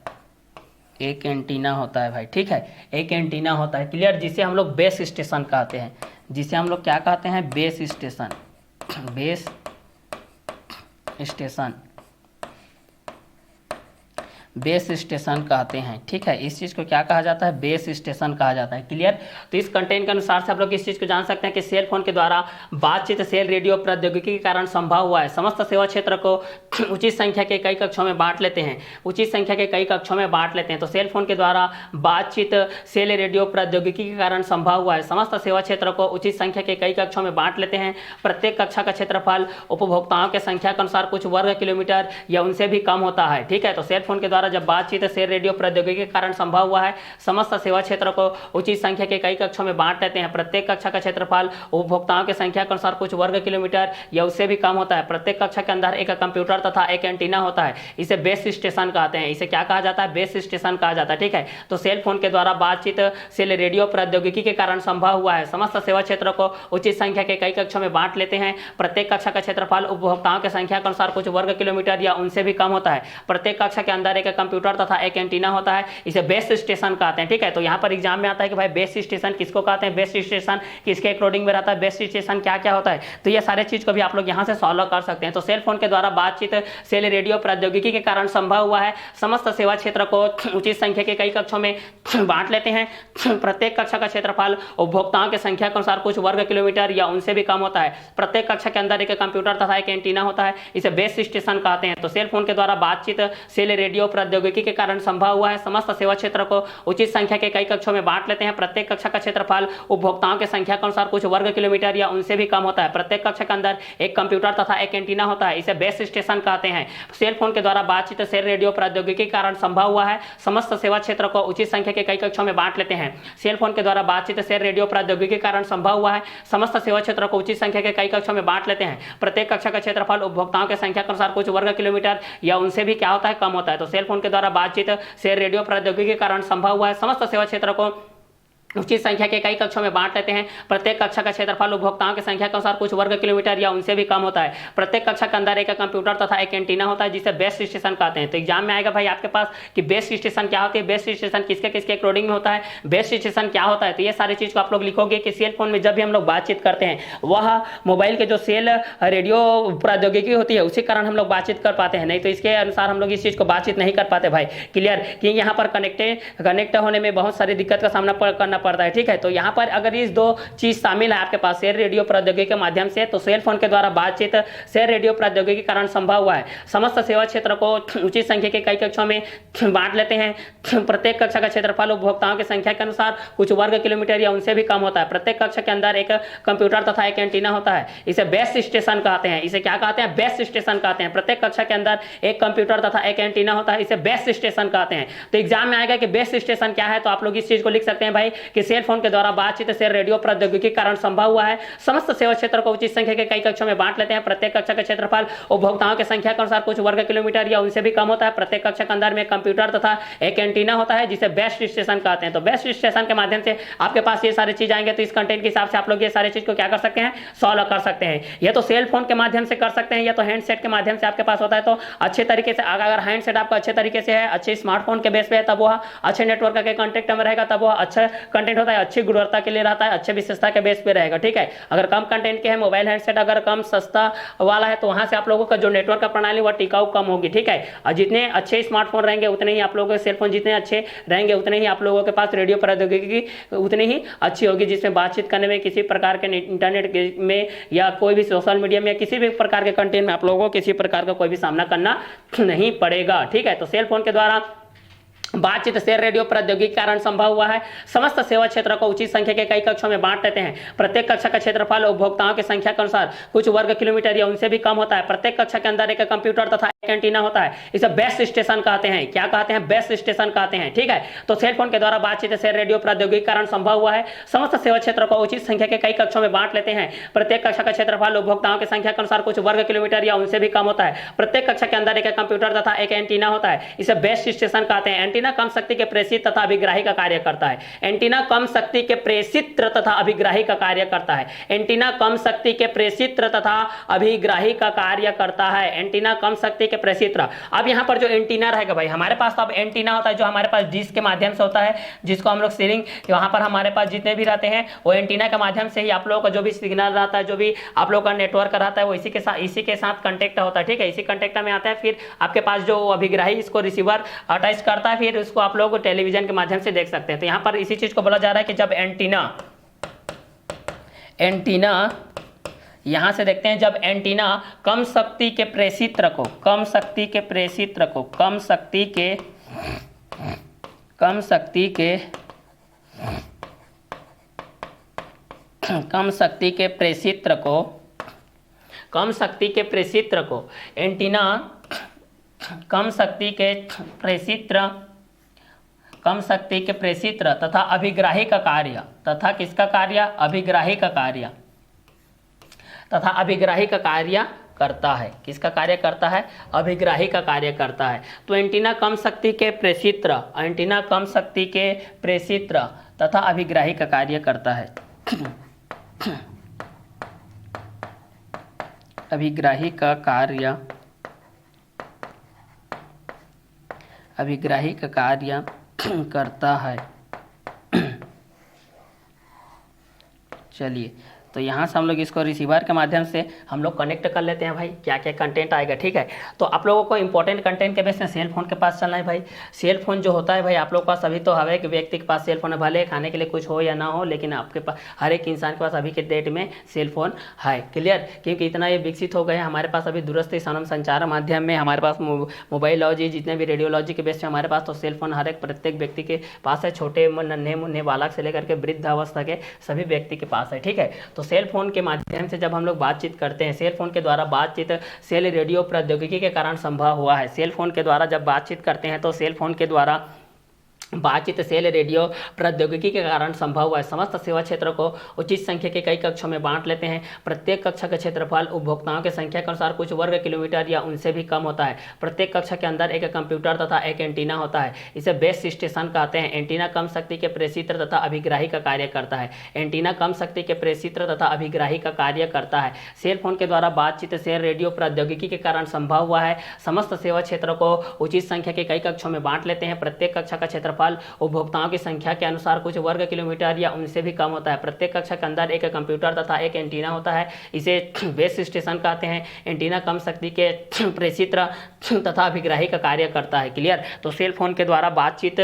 एक एंटीना होता है भाई, ठीक है। एक एंटीना होता है, क्लियर, जिसे हम लोग बेस स्टेशन कहते हैं, जिसे हम लोग क्या कहते हैं, base station, base station, base station कहते हैं, ठीक है। इस चीज़ को क्या कहा जाता है, बेस स्टेशन कहा जाता है। क्लियर। तो इस कंटेंट के अनुसार से आप लोग इस चीज़ को जान सकते हैं कि सेल फोन के द्वारा बातचीत सेल रेडियो प्रौद्योगिकी के कारण संभव हुआ है। समस्त सेवा क्षेत्र को उचित संख्या के कई कक्षों में बांट लेते हैं, उचित संख्या के कई कक्षों में बांट लेते हैं। तो सेल फोन के द्वारा बातचीत सेल रेडियो प्रौद्योगिकी के कारण संभव हुआ है। समस्त सेवा क्षेत्र को उचित संख्या के कई कक्षों में बांट लेते हैं। प्रत्येक कक्षा का क्षेत्रफल उपभोक्ताओं की संख्या के अनुसार कुछ वर्ग किलोमीटर या उनसे भी कम होता है, ठीक है। तो सेल फोन के द्वारा द्वारा जब बातचीत शेयर रेडियो प्रौद्योगिकी के कारण संभव हुआ है, समस्त सेवा क्षेत्र को उचित संख्या के कई कक्षों में बांट लेते हैं। प्रत्येक कक्षा का क्षेत्रफल उपभोक्ताओं की संख्या के अनुसार कुछ वर्ग किलोमीटर या उससे भी कम होता है। प्रत्येक कक्षा के अंदर एक कंप्यूटर तथा एक एंटीना होता है। इसे बेस स्टेशन कहते हैं। इसे क्या कहा जाता है? बेस स्टेशन कहा जाता है। ठीक है, तो सेल फोन के द्वारा बातचीत से रेडियो प्रौद्योगिकी के कारण संभव हुआ है। समस्त सेवा क्षेत्र को उचित संख्या के कई कक्षों में बांट लेते हैं। प्रत्येक कक्षा का क्षेत्रफल उपभोक्ताओं की संख्या के अनुसार कुछ वर्ग किलोमीटर या उनसे भी कम होता है। प्रत्येक कक्षा के अंदर एक कंप्यूटर तथा एक एंटीना होता है। इसे बेस स्टेशन कहते हैं। ठीक है, तो यहाँ पर एग्जाम में आता है कि भाई बेस स्टेशन किसको कहते हैं, बेस स्टेशन किसके अकॉर्डिंग में रहता है, बेस स्टेशन क्या क्या होता है। तो ये सारे चीज को भी आप लोग यहाँ से सॉल्व कर सकते हैं। तो सेल फोन के द्वारा बातचीत से रेडियो प्रौद्योगिकी के कारण संभव हुआ है। समस्त सेवा क्षेत्र को उचित संख्या के कई कक्षों में बांट लेते हैं। प्रत्येक कक्षा का क्षेत्रफल उपभोक्ताओं की संख्या के अनुसार कुछ वर्ग किलोमीटर या उनसे भी कम होता है। प्रत्येक कक्षा के अंदर एक कंप्यूटर तथा एक एंटीना होता है। इसे बेस स्टेशन कहते हैं। तो सेल फोन के द्वारा बातचीत से रेडियो प्रौद्योगिकी के कारण संभव हुआ है। समस्त सेवा क्षेत्र को उचित संख्या के कई कक्षों में बांट लेते हैं। प्रत्येक कक्षा का क्षेत्रफल उपभोक्ताओं की संख्या के अनुसार कुछ वर्ग किलोमीटर या उनसे भी कम होता है। प्रत्येक कक्षा के अंदर एक कंप्यूटर तथा एक एंटीना होता है। इसे बेस स्टेशन कहते हैं। सेल फोन के द्वारा बातचीत से रेडियो प्रौद्योगिकी के कारण संभव हुआ है। समस्त सेवा क्षेत्र को उचित संख्या के कई कक्षों में बांट लेते हैं। सेल फोन के द्वारा बातचीत से रेडियो प्रौद्योगिकी के कारण संभव हुआ है। समस्त सेवा क्षेत्र को उचित संख्या के कई कक्षों में बांट लेते हैं। प्रत्येक कक्षा का क्षेत्रफल उपभोक्ताओं की संख्या के अनुसार कुछ वर्ग किलोमीटर या उनसे भी क्या होता है, कम होता है। तो सेल फोन के द्वारा बातचीत से रेडियो प्रौद्योगिकी के कारण संभव हुआ है। समस्त सेवा क्षेत्र को उचित संख्या के कई कक्षों में बांट लेते हैं। प्रत्येक कक्षा का क्षेत्रफल उपभोक्ताओं की संख्या के अनुसार कुछ वर्ग किलोमीटर या उनसे भी कम होता है। प्रत्येक कक्षा के अंदर एक कंप्यूटर तथा एक एंटीना होता है, जिसे बेस स्टेशन कहते हैं। तो एग्जाम में आएगा भाई आपके पास कि बेस स्टेशन क्या होती है, बेस स्टेशन किसके किसके अकॉर्डिंग में होता है, बेस स्टेशन क्या होता है। तो ये सारी चीज को आप लोग लिखोगे कि सेल फोन में जब भी हम लोग बातचीत करते हैं, वह मोबाइल के जो सेल रेडियो प्रौद्योगिकी होती है उसी कारण हम लोग बातचीत कर पाते हैं। नहीं तो इसके अनुसार हम लोग इस चीज को बातचीत नहीं कर पाते भाई। क्लियर? कि यहाँ पर कनेक्ट होने में बहुत सारी दिक्कत का सामना करना पड़ता है। ठीक है, तो यहाँ पर अगर इस दो चीज शामिल है आपके पास शेयर रेडियो प्रौद्योगिकी के माध्यम से, तो सेल फोन के द्वारा बातचीत शेयर रेडियो प्रौद्योगिकी के कारण संभव हुआ है। समस्त सेवा क्षेत्र को उचित संख्या के कई कक्षों में बांट लेते हैं। प्रत्येक कक्षा का क्षेत्रफल उपभोक्ताओं की संख्या के अनुसार कुछ वर्ग किलोमीटर या उनसे भी कम होता है। प्रत्येक कक्षा के अंदर एक कंप्यूटर तथा एक एंटीना होता है। इसे बेस स्टेशन कहते हैं। इसे क्या कहते हैं? बेस स्टेशन कहते हैं। प्रत्येक कक्षा के अंदर एक कंप्यूटर तथा एक एंटीना होता है। इसे बेस स्टेशन कहते हैं। तो एग्जाम में आएगा कि बेस स्टेशन क्या है, तो आप लोग इस चीज को लिख सकते हैं भाई कि सेल फोन के द्वारा बातचीत से रेडियो प्रौद्योगिकी के कारण संभव हुआ है। समस्त सेवा क्षेत्र को उचित संख्या के कई कक्षों में बांट लेते हैं। प्रत्येक कक्षा का क्षेत्रफल उपभोक्ताओं की संख्या के अनुसार कुछ वर्ग किलोमीटर या उनसे भी कम होता है। प्रत्येक कक्षा के अंदर में कंप्यूटर तथा एक एंटीना होता है, जिसे बेस्ट स्टेशन कहते हैं। तो बेस्ट स्टेशन के माध्यम से आपके पास ये सारी चीज आएंगे। तो इस कंटेंट के हिसाब से आप लोग ये सारी चीज को क्या कर सकते हैं, सॉल्व कर सकते हैं। ये तो सेल फोन के माध्यम से कर सकते हैं, या तो हैंडसेट के माध्यम से आपके पास होता है। तो अच्छे तरीके से अगर हैंडसेट आपका अच्छे तरीके से है, अच्छे स्मार्टफोन के बेस पे है, तब वह अच्छे नेटवर्क के कॉन्टेक्ट में रहेगा, तब वह अच्छा कंटेंट होता है, अच्छी गुणवत्ता के लिए रहता है, अच्छे विशेषता के बेस पे रहेगा। ठीक है, अगर कम कंटेंट के है मोबाइल हैंडसेट, अगर कम सस्ता वाला है, तो वहां से आप लोगों का जो नेटवर्क का प्रणाली वह टिकाऊ कम होगी। ठीक है, और जितने अच्छे स्मार्टफोन रहेंगे उतने ही आप लोगों के सेलफोन जितने अच्छे रहेंगे उतने ही आप लोगों के पास रेडियो प्रौद्योगिकी उतनी ही अच्छी होगी, जिसमें बातचीत करने में किसी प्रकार के इंटरनेट में या कोई भी सोशल मीडिया में या किसी भी प्रकार के कंटेंट में आप लोगों को किसी प्रकार का कोई भी सामना करना नहीं पड़ेगा। ठीक है, तो सेल फोन के द्वारा बातचीत शेयर रेडियो प्रौद्योगिकी के कारण संभव हुआ है। समस्त सेवा क्षेत्र को उचित संख्या के कई कक्षों में बांट लेते हैं। प्रत्येक कक्षा का क्षेत्रफल उपभोक्ताओं की संख्या के अनुसार कुछ वर्ग किलोमीटर या उनसे भी कम होता है। प्रत्येक कक्षा के अंदर एक कंप्यूटर तथा एक एंटीना होता है। इसे बेस स्टेशन कहते हैं। क्या कहते हैं? बेस स्टेशन कहते हैं। ठीक है, तो सेल फोन के द्वारा बातचीत शेयर रेडियो प्रौद्योगिकी के कारण संभव हुआ है। समस्त सेवा क्षेत्र को उचित संख्या के कई कक्षों में बांट लेते हैं। प्रत्येक कक्षा का क्षेत्रफल उपभोक्ताओं की संख्या के अनुसार कुछ वर्ग किलोमीटर या उनसे भी कम होता है। प्रत्येक कक्षा के अंदर एक कंप्यूटर तथा एक एंटीना होता है। इसे बेस स्टेशन कहते हैं। एंटीना कम शक्ति के प्रेषित तथा अभिग्राही का कार्य करता है। एंटीना कम शक्ति के प्रेषित तथा अभिग्राही का कार्य करता है। एंटीना कम शक्ति के प्रेषित तथा अभिग्राही का कार्य करता है। एंटीना कम शक्ति के प्रेषित। अब यहाँ पर जो एंटीना रहेगा भाई, हमारे पास तो अब एंटीना होता है जो हमारे पास डिश के माध्यम से होता है, जिसको हम लोग सीलिंग, वहां पर हमारे पास जितने भी रहते हैं वो एंटीना के माध्यम से ही आप लोगों का जो भी सिग्नल रहता है, जो भी आप लोगों का नेटवर्क रहता है, वो इसी के साथ कंटेक्ट होता है। ठीक है, इसी कंटेक्ट में आता है। फिर आपके पास जो अभिग्राही इसको रिसीवर अटैच करता है, फिर उसको आप लोग टेलीविजन के माध्यम से देख सकते हैं। तो यहाँ पर इसी चीज को बोला जा रहा है कि जब एंटीना यहां से देखते हैं, जब एंटीना कम शक्ति के प्रेषित्र को कम शक्ति के प्रेषित्र को कम शक्ति के प्रेषित्र को एंटीना कम शक्ति के प्रेषित्र तथा अभिग्राही का कार्य तथा किसका कार्य, अभिग्राही का कार्य तथा अभिग्राही का कार्य करता है। किसका कार्य करता है, अभिग्राही का कार्य करता है। तो एंटीना कम शक्ति के प्रेषित्र तथा अभिग्राही का कार्य करता है। अभिग्राही का कार्य करता है। चलिए, तो यहाँ से हम लोग इसको रिसीवर के माध्यम से हम लोग कनेक्ट कर लेते हैं भाई, क्या क्या कंटेंट आएगा। ठीक है, तो आप लोगों को इंपॉर्टेंट कंटेंट के बेस में सेल फोन के पास चलना है भाई। सेल फोन जो होता है भाई, आप लोगों के पास अभी तो हर एक व्यक्ति के पास सेल फोन है, भले खाने के लिए कुछ हो या ना हो, लेकिन आपके पास हर एक इंसान के पास अभी के डेट में सेल फोन है। क्लियर, क्योंकि इतना ये विकसित हो गए हैं हमारे पास अभी दूरस्थ संचार माध्यम में, हमारे पास मोबाइलॉजी, जितने भी रेडियोलॉजी के बेस में हमारे पास तो सेल फोन हर एक प्रत्येक व्यक्ति के पास है, छोटे नन्हे मुन्ने बालक से लेकर के वृद्ध अवस्था के सभी व्यक्ति के पास है। ठीक है, तो सेल फोन के माध्यम से जब हम लोग बातचीत करते हैं, सेल फोन के द्वारा बातचीत सेल रेडियो प्रौद्योगिकी के कारण संभव हुआ है। सेल फोन के द्वारा जब बातचीत करते हैं तो सेल फोन के द्वारा बातचीत सेल रेडियो प्रौद्योगिकी के कारण संभव हुआ है। समस्त सेवा क्षेत्र को उचित संख्या के कई कक्षों में बांट लेते हैं। प्रत्येक कक्षा का क्षेत्रफल उपभोक्ताओं की संख्या के अनुसार कुछ वर्ग किलोमीटर या उनसे भी कम होता है। प्रत्येक कक्षा के अंदर एक कंप्यूटर तथा एक एंटीना होता है। इसे बेस स्टेशन कहते हैं। एंटीना कम शक्ति के प्रेषित्र तथा अभिग्राही का कार्य करता है। एंटीना कम शक्ति के प्रेषित्र तथा अभिग्राही का कार्य करता है। सेल फोन के द्वारा बातचीत सेल रेडियो प्रौद्योगिकी के कारण संभव हुआ है। समस्त सेवा क्षेत्र को उचित संख्या के कई कक्षों में बांट लेते हैं। प्रत्येक कक्षा का क्षेत्रफल उपभोक्ताओं की संख्या के अनुसार कुछ वर्ग किलोमीटर या उनसे भी कम होता है। प्रत्येक कक्षा के अंदर एक कंप्यूटर तथा एक एंटीना होता है। इसे बेस स्टेशन कहते हैं। एंटीना कम शक्ति के प्रेषित्र तथा अभिग्राही का कार्य करता है। क्लियर, तो सेल फोन के द्वारा बातचीत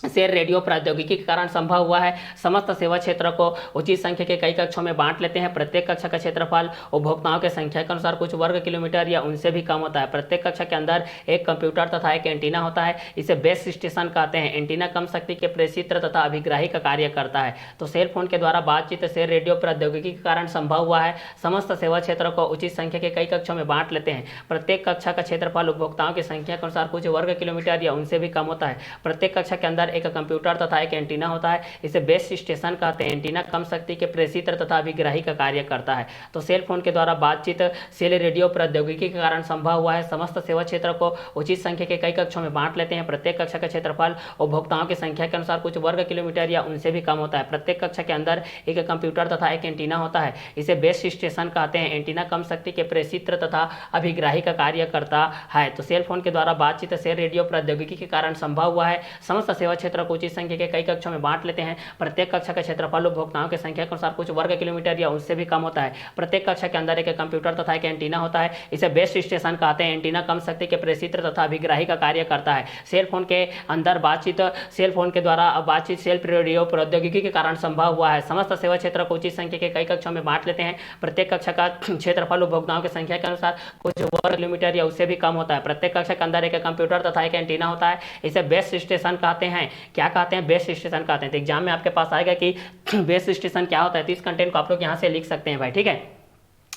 सेल रेडियो प्रौद्योगिकी के कारण संभव हुआ है। समस्त सेवा क्षेत्र को उचित संख्या के कई कक्षों में बांट लेते हैं। प्रत्येक कक्षा का क्षेत्रफल उपभोक्ताओं की संख्या के अनुसार कुछ वर्ग किलोमीटर या उनसे भी कम होता है। प्रत्येक कक्षा के अंदर एक कंप्यूटर तथा एक एंटीना होता है। इसे बेस स्टेशन कहते हैं। एंटीना कम शक्ति के प्रेषित्र तथा अभिग्राही का कार्य करता है। तो सेल फोन के द्वारा बातचीत सेल रेडियो प्रौद्योगिकी के कारण संभव हुआ है। समस्त सेवा क्षेत्र को उचित संख्या के कई कक्षों में बांट लेते हैं। प्रत्येक कक्षा का क्षेत्रफल उपभोक्ताओं की संख्या के अनुसार कुछ वर्ग किलोमीटर या उनसे भी कम होता है। प्रत्येक कक्षा के अंदर एक कंप्यूटर तथा एक एंटीना होता है। इसे बेस स्टेशन कहते हैं। एंटीना कम शक्ति के प्रेषित्र तथा अभिग्राही का कार्य करता है। तो सेल फोन के द्वारा बातचीत सेल रेडियो प्रौद्योगिकी के कारण संभव हुआ है। समस्त सेवा क्षेत्र को उचित संख्या के कई कक्षों में बांट लेते हैं। प्रत्येक कक्षा का क्षेत्रफल उपभोक्ताओं की संख्या के अनुसार कुछ वर्ग किलोमीटर या उनसे भी कम होता है। प्रत्येक कक्षा के अंदर एक कंप्यूटर तथा एक एंटीना होता है। इसे बेस स्टेशन कहते हैं। एंटीना कम शक्ति के प्रेषित्र तथा अभिग्राही का कार्य करता है। तो सेल फोन के द्वारा बातचीत सेल रेडियो प्रौद्योगिकी के कारण संभव हुआ है। समस्त सेवा क्षेत्र को उचित संख्या के कई कक्षों में बांट लेते हैं। प्रत्येक कक्षा का क्षेत्रफल उपभोक्ताओं की संख्या के अनुसार कुछ वर्ग किलोमीटर या उससे भी कम होता है। प्रत्येक कक्षा के अंदर एक कंप्यूटर तथा एक एंटीना होता है। इसे बेस स्टेशन कहते हैं। एंटीना कम शक्ति के प्रेषित्र तथा अभिग्राही का कार्य करता है। सेल फोन के अंदर बातचीत सेल फोन के द्वारा बातचीत सेल रेडियो प्रौद्योगिकी के कारण संभव हुआ है। समस्त सेवा क्षेत्र को उचित संख्या के कई कक्षों में बांट लेते हैं। प्रत्येक कक्षा का क्षेत्रफल उपभोक्ताओं की संख्या के अनुसार कुछ वर्ग किलोमीटर या उससे भी कम होता है। प्रत्येक कक्षा के अंदर एक कंप्यूटर तथा एक एंटीना होता है। इसे बेस स्टेशन कहते हैं। क्या कहते हैं? बेस स्टेशन कहते हैं। तो एग्जाम में आपके पास आएगा कि बेस स्टेशन क्या होता है, तो इस कंटेंट को आप लोग यहाँ से लिख सकते हैं भाई। ठीक है,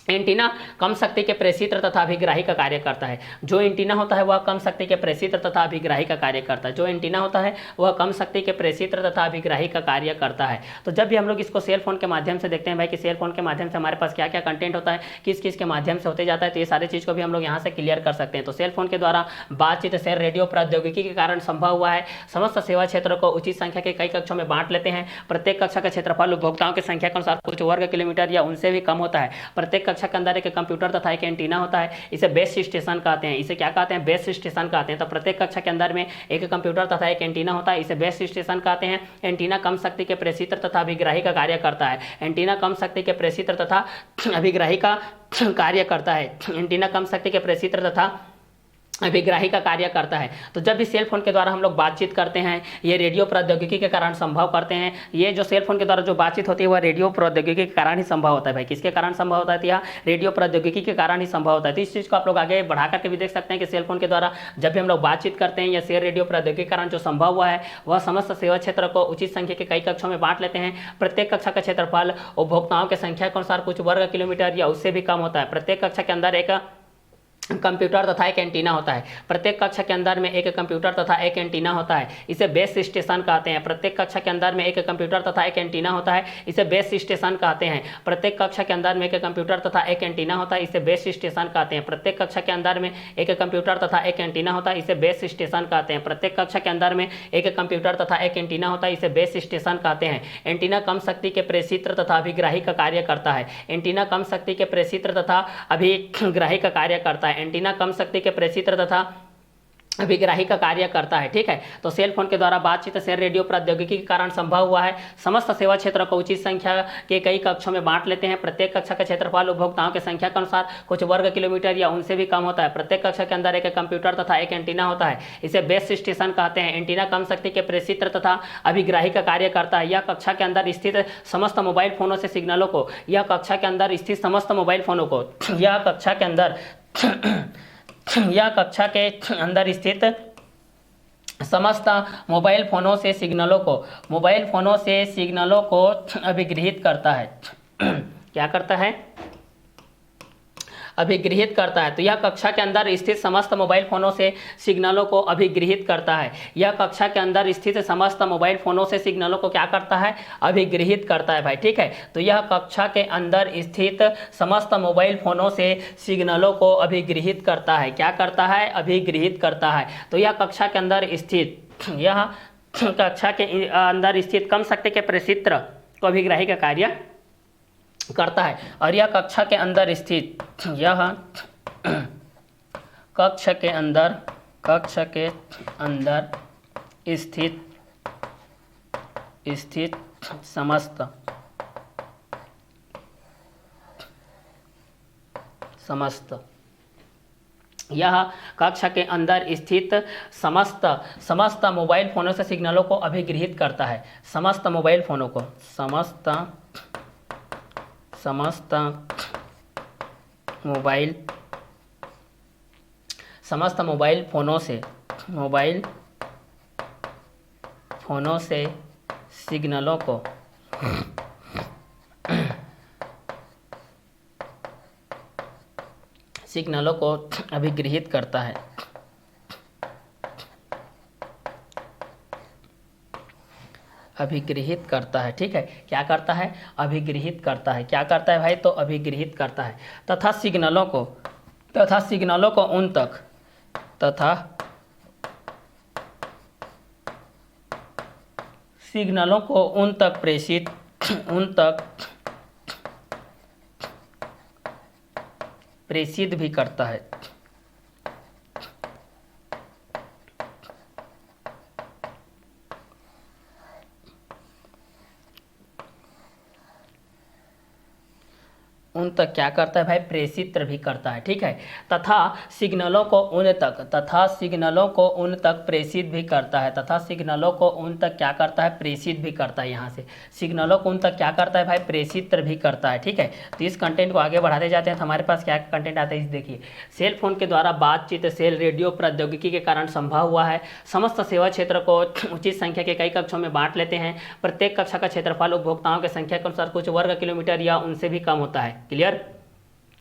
एंटीना कम शक्ति के प्रेषित्र तथा अभिग्राही का कार्य करता है। जो एंटीना होता है वह कम शक्ति के प्रेषित्र तथा अभिग्राही का कार्य करता है। जो एंटीना होता है वह कम शक्ति के प्रेषित्र तथा अभिग्राही का कार्य करता है। तो जब भी हम लोग इसको सेल फोन के माध्यम से देखते हैं भाई कि सेल फोन के माध्यम से हमारे पास क्या क्या कंटेंट होता है, किस किस के माध्यम से होते जाता है, तो ये सारी चीज़ को भी हम लोग यहाँ से क्लियर कर सकते हैं। तो सेल फोन के द्वारा बातचीत सेल रेडियो प्रौद्योगिकी के कारण संभव हुआ है। समस्त सेवा क्षेत्र को उचित संख्या के कई कक्षों में बांट लेते हैं। प्रत्येक कक्षा का क्षेत्रफल उपभोक्ताओं की संख्या के अनुसार कुछ वर्ग किलोमीटर या उनसे भी कम होता है। प्रत्येक कक्षा के अंदर एक कंप्यूटर तथा एक एंटीना होता है। इसे बेस स्टेशन कहते हैं। इसे क्या कहते हैं? बेस स्टेशन कहते हैं। तो प्रत्येक कक्षा के अंदर में एक कंप्यूटर तथा एक एंटीना होता है। इसे बेस स्टेशन कहते हैं। एंटीना कम शक्ति के प्रेषित्र तथा अभिग्राही का कार्य करता है। एंटीना कम शक्ति के प्रेषित्र तथा अभिग्राही का कार्य करता है। एंटीना कम शक्ति के प्रेषित्र तथा अभिग्राही का कार्य करता है। तो जब भी सेल फोन के द्वारा हम लोग बातचीत करते हैं, ये रेडियो प्रौद्योगिकी के कारण संभव करते हैं। ये जो सेल फोन के द्वारा जो बातचीत होती है वह रेडियो प्रौद्योगिकी के कारण ही संभव होता है भाई। किसके कारण संभव होता है? यह रेडियो प्रौद्योगिकी के कारण ही संभव होता है। तो इस चीज़ को आप लोग आगे बढ़ा करके भी देख सकते हैं कि सेल फोन के द्वारा जब भी हम लोग बातचीत करते हैं या सेल रेडियो प्रौद्योगिकी के कारण जो संभव हुआ है वह समस्त सेवा क्षेत्र को उचित संख्या के कई कक्षों में बांट लेते हैं। प्रत्येक कक्षा का क्षेत्रफल उपभोक्ताओं की संख्या के अनुसार कुछ वर्ग किलोमीटर या उससे भी कम होता है। प्रत्येक कक्षा के अंदर एक कंप्यूटर तथा एक एंटीना होता है। प्रत्येक कक्षा के अंदर में एक कंप्यूटर तथा एक एंटीना होता है, इसे बेस स्टेशन कहते हैं। प्रत्येक कक्षा के अंदर में एक कंप्यूटर तथा एक एंटीना होता है, इसे बेस स्टेशन कहते हैं। प्रत्येक कक्षा के अंदर में एक कंप्यूटर तथा एक एंटीना होता है, इसे बेस स्टेशन कहते हैं। प्रत्येक कक्षा के अंदर में एक कंप्यूटर तथा एक एंटीना होता है, इसे बेस स्टेशन कहते हैं। प्रत्येक कक्षा के अंदर में एक कंप्यूटर तथा एक एंटीना होता है, इसे बेस स्टेशन कहते हैं। एंटीना कम शक्ति के प्रेषित्र तथा अभिग्राही का कार्य करता है। एंटीना कम शक्ति के प्रेषित्र तथा अभिग्राही का कार्य करता है। एंटीना कम शक्ति के प्रेषित्र तथा अभिग्राही का कार्य करता है। ठीक है, तो सेल फोन के द्वारा बातचीत सेल रेडियो प्रौद्योगिकी के कारण संभव हुआ है। समस्त सेवा क्षेत्र को उचित संख्या के कई कक्षों में बांट लेते हैं। प्रत्येक कक्षा का क्षेत्रफल उपभोक्ताओं की संख्या के अनुसार कुछ वर्ग किलोमीटर या उनसे भी कम होता है। प्रत्येक कक्षा के अंदर एक कंप्यूटर तथा एक एंटीना होता है, इसे बेस स्टेशन कहते हैं। एंटीना कम शक्ति के प्रेषित्र तथा अभिग्राही का कार्य करता है। यह कक्षा के अंदर स्थित समस्त मोबाइल फोनों से सिग्नलों को यह कक्षा के अंदर स्थित समस्त मोबाइल फोनों को यह कक्षा के अंदर यह कक्षा के अंदर स्थित समस्त मोबाइल फोनों से सिग्नलों को अभिगृहित करता है। क्या करता है? अभिगृहित करता है। तो यह कक्षा के अंदर स्थित समस्त मोबाइल फोनों से सिग्नलों को अभिगृहित करता है। यह कक्षा के अंदर स्थित समस्त मोबाइल फोनों से सिग्नलों को क्या करता है? अभिगृहित करता है भाई। ठीक है, तो यह कक्षा के अंदर स्थित समस्त मोबाइल फोनों से सिग्नलों को अभिगृहित करता है। क्या करता है? अभिगृहित करता है। तो यह कक्षा के अंदर स्थित कम शक्ति के प्रेषित्र को अभिग्राही का कार्य करता है। और यह कक्षा के अंदर स्थित स्थित समस्त यह कक्षा के अंदर स्थित समस्त मोबाइल फोनों से सिग्नलों को अभिगृहित करता है। समस्त मोबाइल फोनों को समस्त मोबाइल फोनों से सिग्नलों को अभिगृहित करता है। अभिगृहित करता है। ठीक है, क्या करता है? अभिगृहित करता है। क्या करता है भाई? तो अभिगृहित करता है तथा सिग्नलों को उन तक प्रेषित भी करता है। उन तक क्या करता है भाई? प्रेषित भी करता है। ठीक है, तथा सिग्नलों को उन तक प्रेषित भी करता है। तथा सिग्नलों को उन तक क्या करता है? प्रेषित भी करता है। यहाँ से सिग्नलों को उन तक क्या करता है भाई? प्रेषित भी करता है। ठीक है, तो इस कंटेंट को आगे बढ़ाते जाते हैं। तो हमारे पास क्या कंटेंट आता है इस देखिए। सेल फोन के द्वारा बातचीत सेल रेडियो प्रौद्योगिकी के कारण संभव हुआ है। समस्त सेवा क्षेत्र को उचित संख्या के कई कक्षों में बांट लेते हैं। प्रत्येक कक्षा का क्षेत्रफल उपभोक्ताओं की संख्या के अनुसार कुछ वर्ग किलोमीटर या उनसे भी कम होता है। क्लियर?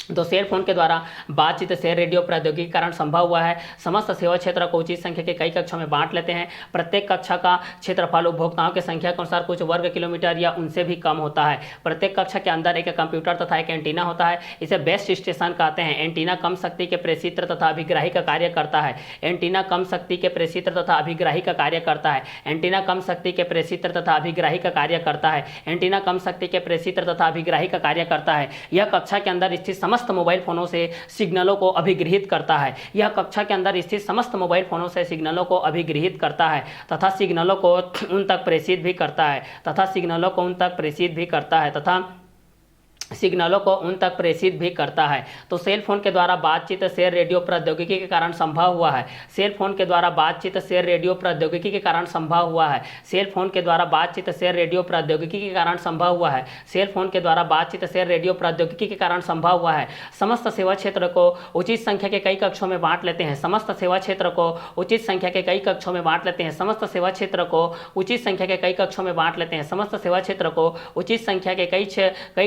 तो सेल फोन के द्वारा बातचीत सेल रेडियो प्रौद्योगिकी के कारण संभव हुआ है। समस्त सेवा क्षेत्र को उचित संख्या के कई कक्षों में बांट लेते हैं। प्रत्येक कक्षा का क्षेत्रफल उपभोक्ताओं की संख्या के अनुसार कुछ वर्ग किलोमीटर या उनसे भी कम होता है। प्रत्येक कक्षा के अंदर एक कंप्यूटर तथा एक एंटीना होता है, इसे बेस स्टेशन कहते हैं। एंटीना कम शक्ति के प्रेषित्र तथा अभिग्राही का कार्य करता है। एंटीना कम शक्ति के प्रेषित्र तथा अभिग्राही का कार्य करता है। एंटीना कम शक्ति के प्रेषित्र तथा अभिग्राही का कार्य करता है। एंटीना कम शक्ति के प्रेषित्र तथा अभिग्राही का कार्य करता है। यह कक्षा के अंदर स्थित समस्त मोबाइल फोनों से सिग्नलों को अभिगृहित करता है। यह कक्षा के अंदर स्थित समस्त मोबाइल फोनों से सिग्नलों को अभिगृहित करता है तथा सिग्नलों को उन तक प्रेषित भी करता है। तथा सिग्नलों को उन तक प्रेषित भी करता है। तो सेल फोन के द्वारा बातचीत सेल रेडियो प्रौद्योगिकी के कारण संभव हुआ है। सेल फोन के द्वारा बातचीत सेल रेडियो प्रौद्योगिकी के कारण संभव हुआ है। सेल फोन के द्वारा बातचीत सेल रेडियो प्रौद्योगिकी के कारण संभव हुआ है। सेल फोन के द्वारा बातचीत सेल रेडियो प्रौद्योगिकी के कारण संभव हुआ है। समस्त सेवा क्षेत्र को उचित संख्या के कई कक्षों में बांट लेते हैं। समस्त सेवा क्षेत्र को उचित संख्या के कई कक्षों में बांट लेते हैं। समस्त सेवा क्षेत्र को उचित संख्या के कई कक्षों में बांट लेते हैं। समस्त सेवा क्षेत्र को उचित संख्या के कई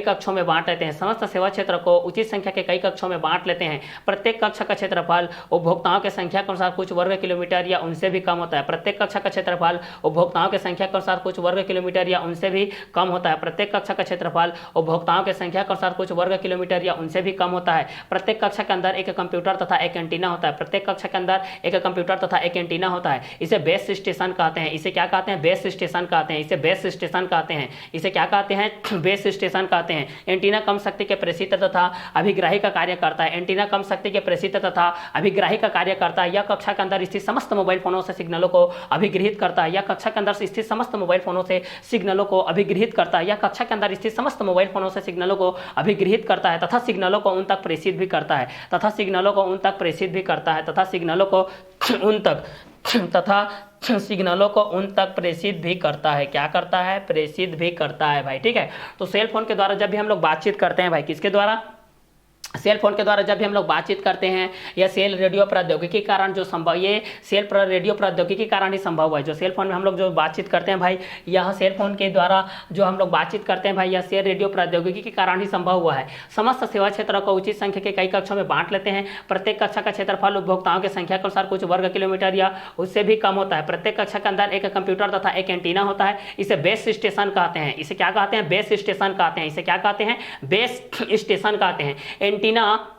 कक्षों में बांट लेते हैं, समस्त सेवा क्षेत्र को उचित संख्या के कई कक्षों में बांट लेते हैं। प्रत्येक कक्ष का क्षेत्रफल उपभोक्ताओं की संख्या के अनुसार कुछ वर्ग किलोमीटर या उनसे भी कम होता है। प्रत्येक कक्ष का क्षेत्रफल उपभोक्ताओं की संख्या के अनुसार कुछ वर्ग किलोमीटर या उनसे भी कम होता है। प्रत्येक कक्ष का क्षेत्रफल उपभोक्ताओं की संख्या के अनुसार कुछ वर्ग किलोमीटर या उनसे भी कम होता है। प्रत्येक कक्ष के अंदर एक कंप्यूटर तथा एक एंटीना होता है। प्रत्येक कक्ष के अंदर एक कंप्यूटर तथा एक एंटीना होता है। इसे बेस स्टेशन कहते हैं। इसे क्या कहते हैं? बेस स्टेशन कहते हैं। इसे बेस स्टेशन कहते हैं। इसे क्या कहते हैं? बेस स्टेशन कहते हैं। एंटीना कम शक्ति के प्रेषित तथा अभिग्राही का कार्य करता है। एंटीना कम शक्ति के प्रेषित तथा अभिग्राही का कार्य करता है। यह कक्षा के अंदर स्थित समस्त मोबाइल फोनों से सिग्नलों को अभिगृहित करता है। यह कक्षा के अंदर स्थित समस्त मोबाइल फोनों से सिग्नलों को अभिगृहित करता है। यह कक्षा के अंदर स्थित समस्त मोबाइल फोनों से सिग्नलों को अभिगृहित करता है तथा सिग्नलों को उन तक प्रेषित भी करता है तथा सिग्नलों को उन तक प्रेषित भी करता है तथा सिग्नलों को उन तक सिग्नलों को उन तक प्रेषित भी करता है। क्या करता है? प्रेषित भी करता है भाई। ठीक है, तो सेल फोन के द्वारा जब भी हम लोग बातचीत करते हैं भाई, किसके द्वारा? सेल फोन के द्वारा जब भी हम लोग बातचीत करते हैं, या सेल रेडियो प्रौद्योगिकी के कारण जो संभव, ये सेल रेडियो प्रौद्योगिकी के कारण ही संभव हुआ है। जो सेल फोन में हम लोग जो बातचीत करते हैं भाई, यह सेल फोन के द्वारा जो हम लोग बातचीत करते हैं भाई, यह सेल रेडियो प्रौद्योगिकी के कारण ही संभव हुआ है। समस्त सेवा क्षेत्रों को उचित संख्या के कई कक्षों में बांट लेते हैं। प्रत्येक कक्षा का क्षेत्रफल उपभोक्ताओं की संख्या के अनुसार कुछ वर्ग किलोमीटर या उससे भी कम होता है। प्रत्येक कक्षा के अंदर एक कंप्यूटर तथा एक एंटीना होता है। इसे बेस स्टेशन कहते हैं। इसे क्या कहते हैं? बेस स्टेशन कहते हैं। इसे क्या कहते हैं? बेस स्टेशन कहते हैं। एंटीना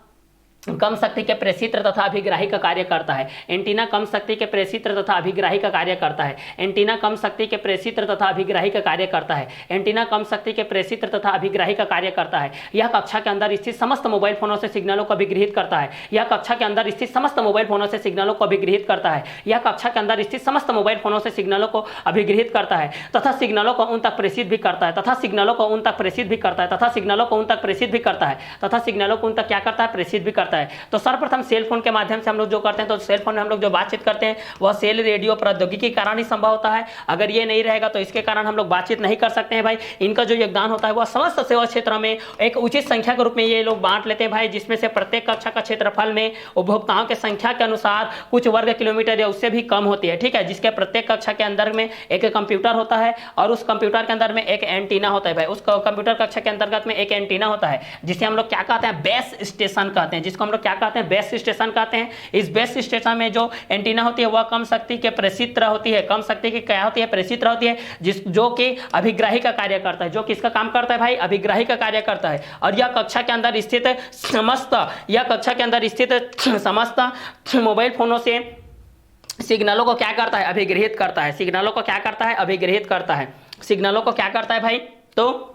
कम शक्ति के प्रेषित तथा अभिग्राही का कार्य करता है। एंटीना कम शक्ति के प्रेषित तथा अभिग्राही का कार्य करता है। एंटीना कम शक्ति के प्रेषित तथा अभिग्राही का कार्य करता है। एंटीना कम शक्ति के प्रेषित तथा अभिग्राही का कार्य करता है। यह कक्षा के अंदर स्थित समस्त मोबाइल फोनों से सिग्नलों को अभिगृहित करता है। यह कक्षा के अंदर स्थित समस्त मोबाइल फोनों से सिग्नलों को अभिगृहित करता है। यह कक्षा के अंदर स्थित समस्त मोबाइल फोनों से सिग्नलों को अभिगृहित करता है तथा सिग्नलों को उन तक प्रेषित भी करता है तथा सिग्नलों को उन तक प्रेषित भी करता है तथा सिग्नलों को उन तक प्रेषित भी करता है तथा सिग्नलों को उन तक क्या करता है? प्रेषित भी करता है। तो सर्वप्रथम सेल फोन के माध्यम से हम लोग जो करते हैं, तो सेल फोन में हम लोग जो बातचीत करते हैं वह सेल रेडियो प्रौद्योगिकी के कारण ही संभव होता है। अगर ये नहीं रहेगा तो इसके कारण हम लोग बातचीत नहीं कर सकते हैं भाई। इनका जो योगदान होता है वह समस्त सेवा क्षेत्र में एक उचित संख्या के रूप में ये लोग बांट लेते हैं भाई, जिसमें से प्रत्येक कक्षा का क्षेत्रफल में उपभोक्ताओं की संख्या के अनुसार कुछ वर्ग किलोमीटर या उससे भी कम होती है। ठीक है, जिसके प्रत्येक कक्षा के अंदर में एक कंप्यूटर होता है और उस कंप्यूटर के अंदर में एक एंटीना होता है भाई। उस कंप्यूटर कक्षा के अंतर्गत में एक एंटीना होता है जिसे हम लोग क्या कहते हैं? बेस स्टेशन कहते हैं। जिसको हम लोग क्या कहते हैं? बेस स्टेशन कहते हैं। इस बेस स्टेशन में जो एंटीना होती है वह कम शक्ति के प्रेषित होती है। कम शक्ति की क्या होती है? प्रेषित होती है, जो कि अभिग्राही का कार्य करता है। जो किसका काम करता है भाई? अभिग्राही का कार्य करता है। और यह कक्षा के अंदर स्थित समस्त मोबाइल फोनों से सिग्नलों को क्या करता है? अभिगृहित करता है। सिग्नलों को क्या करता है? अभिगृहित करता है। सिग्नलों को क्या करता है भाई? तो